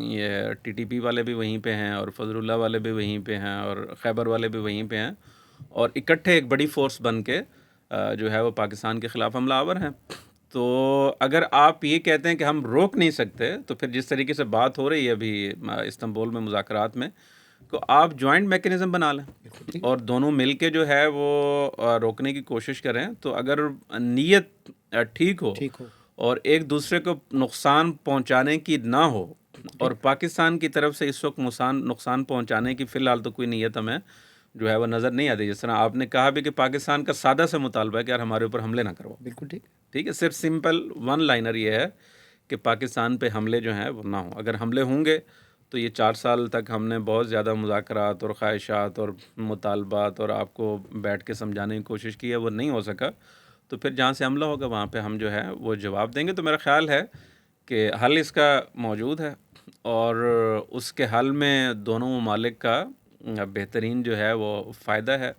[SPEAKER 1] یہ ٹی ٹی پی والے بھی وہیں پہ ہیں، اور فضل اللہ والے بھی وہیں پہ ہیں، اور خیبر والے بھی وہیں پہ ہیں، اور اکٹھے ایک بڑی فورس بن کے جو ہے وہ پاکستان کے خلاف حملہ آور ہیں۔ تو اگر آپ یہ کہتے ہیں کہ ہم روک نہیں سکتے، تو پھر جس طریقے سے بات ہو رہی ہے ابھی استنبول میں مذاکرات میں، تو آپ جوائنٹ میکنزم بنا لیں اور دونوں مل کے جو ہے وہ روکنے کی کوشش کریں۔ تو اگر نیت ٹھیک ہو اور ایک دوسرے کو نقصان پہنچانے کی نہ ہو، اور پاکستان کی طرف سے اس وقت نقصان پہنچانے کی فی الحال تو کوئی نیت ہمیں جو ہے وہ نظر نہیں آتی۔ جس طرح آپ نے کہا بھی کہ پاکستان کا سادہ سے مطالبہ ہے کہ یار ہمارے اوپر حملے نہ کرو،
[SPEAKER 2] بالکل
[SPEAKER 1] ٹھیک ہے، صرف سمپل ون لائنر یہ ہے کہ پاکستان پہ حملے جو ہیں وہ نہ ہوں۔ اگر حملے ہوں گے تو یہ 4 سال تک ہم نے بہت زیادہ مذاکرات اور خواہشات اور مطالبات اور آپ کو بیٹھ کے سمجھانے کی کوشش کی ہے، وہ نہیں ہو سکا، تو پھر جہاں سے حملہ ہوگا وہاں پہ ہم جو ہے وہ جواب دیں گے۔ تو میرا خیال ہے کہ حل اس کا موجود ہے، اور اس کے حل میں دونوں ممالک کا بہترین جو ہے وہ فائدہ ہے۔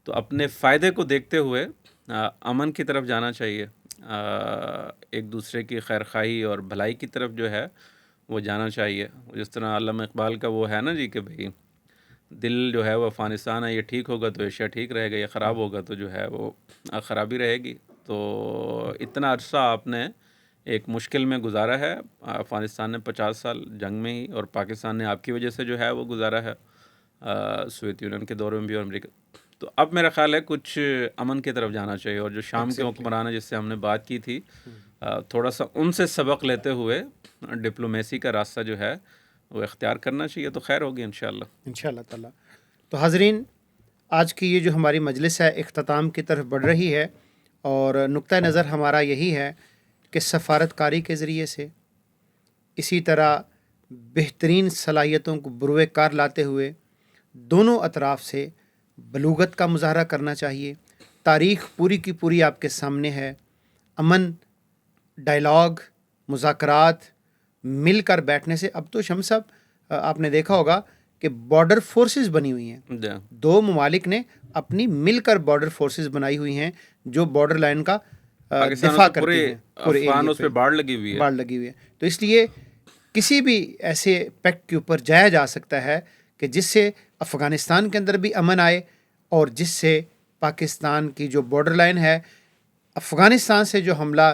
[SPEAKER 1] تو اپنے فائدے کو دیکھتے ہوئے امن کی طرف جانا چاہیے، ایک دوسرے کی خیرخواہی اور بھلائی کی طرف جو ہے وہ جانا چاہیے۔ جس طرح علامہ اقبال کا وہ ہے نا جی کہ بھئی دل جو ہے وہ افغانستان ہے، یہ ٹھیک ہوگا تو ایشیا ٹھیک رہے گا، یہ خراب ہوگا تو جو ہے وہ خرابی رہے گی۔ تو اتنا عرصہ آپ نے ایک مشکل میں گزارا ہے، افغانستان نے 50 سال جنگ میں ہی، اور پاکستان نے آپ کی وجہ سے جو ہے وہ گزارا ہے، سوویت یونین کے دور میں بھی اور امریکہ تو اب میرا خیال ہے کچھ امن کی طرف جانا چاہیے، اور جو شام کے حکمران ہیں جس سے ہم نے بات کی تھی، تھوڑا سا ان سے سبق لیتے ہوئے ڈپلومیسی کا راستہ جو ہے وہ اختیار کرنا چاہیے، تو خیر ہوگی انشاءاللہ
[SPEAKER 2] تعالیٰ۔ تو حاضرین، آج کی یہ جو ہماری مجلس ہے اختتام کی طرف بڑھ رہی ہے، اور نقطہ نظر ہمارا یہی ہے کہ سفارت کاری کے ذریعے سے، اسی طرح بہترین صلاحیتوں کو بروئے کار لاتے ہوئے دونوں اطراف سے بلوغت کا مظاہرہ کرنا چاہیے۔ تاریخ پوری کی پوری آپ کے سامنے ہے، امن، ڈائلاگ، مذاکرات، مل کر بیٹھنے سے۔ اب تو شمس صاحب آپ نے دیکھا ہوگا کہ بارڈر فورسز بنی ہوئی ہیں، دو ممالک نے اپنی مل کر بارڈر فورسز بنائی ہوئی ہیں جو بارڈر لائن کا دفاع کرتی ہیں، پورے ایریا پہ باڑ لگی ہوئی ہے۔ تو اس لیے کسی بھی ایسے پیکٹ کے اوپر جایا جا سکتا ہے کہ جس سے افغانستان کے اندر بھی امن آئے، اور جس سے پاکستان کی جو بارڈر لائن ہے، افغانستان سے جو حملہ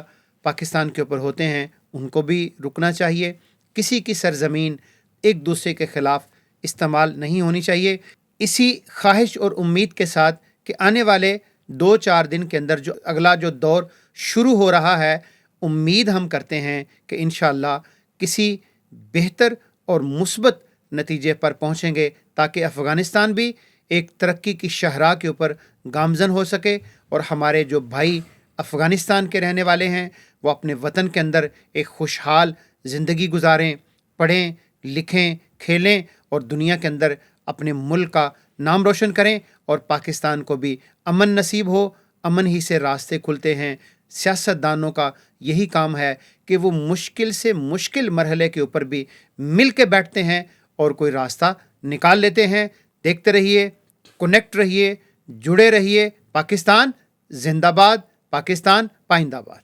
[SPEAKER 2] پاکستان کے اوپر ہوتے ہیں ان کو بھی رکنا چاہیے۔ کسی کی سرزمین ایک دوسرے کے خلاف استعمال نہیں ہونی چاہیے۔ اسی خواہش اور امید کے ساتھ کہ آنے والے 2-4 دن کے اندر جو اگلا جو دور شروع ہو رہا ہے، امید ہم کرتے ہیں کہ انشاءاللہ کسی بہتر اور مثبت نتیجے پر پہنچیں گے، تاکہ افغانستان بھی ایک ترقی کی شاہراہ کے اوپر گامزن ہو سکے، اور ہمارے جو بھائی افغانستان کے رہنے والے ہیں وہ اپنے وطن کے اندر ایک خوشحال زندگی گزاریں، پڑھیں، لکھیں، کھیلیں، اور دنیا کے اندر اپنے ملک کا نام روشن کریں، اور پاکستان کو بھی امن نصیب ہو۔ امن ہی سے راستے کھلتے ہیں۔ سیاست دانوں کا یہی کام ہے کہ وہ مشکل سے مشکل مرحلے کے اوپر بھی مل کے بیٹھتے ہیں اور کوئی راستہ نکال لیتے ہیں۔ دیکھتے رہیے، کنیکٹ رہیے، جڑے رہیے۔ پاکستان زندہ باد، پاکستان پائندہ باد۔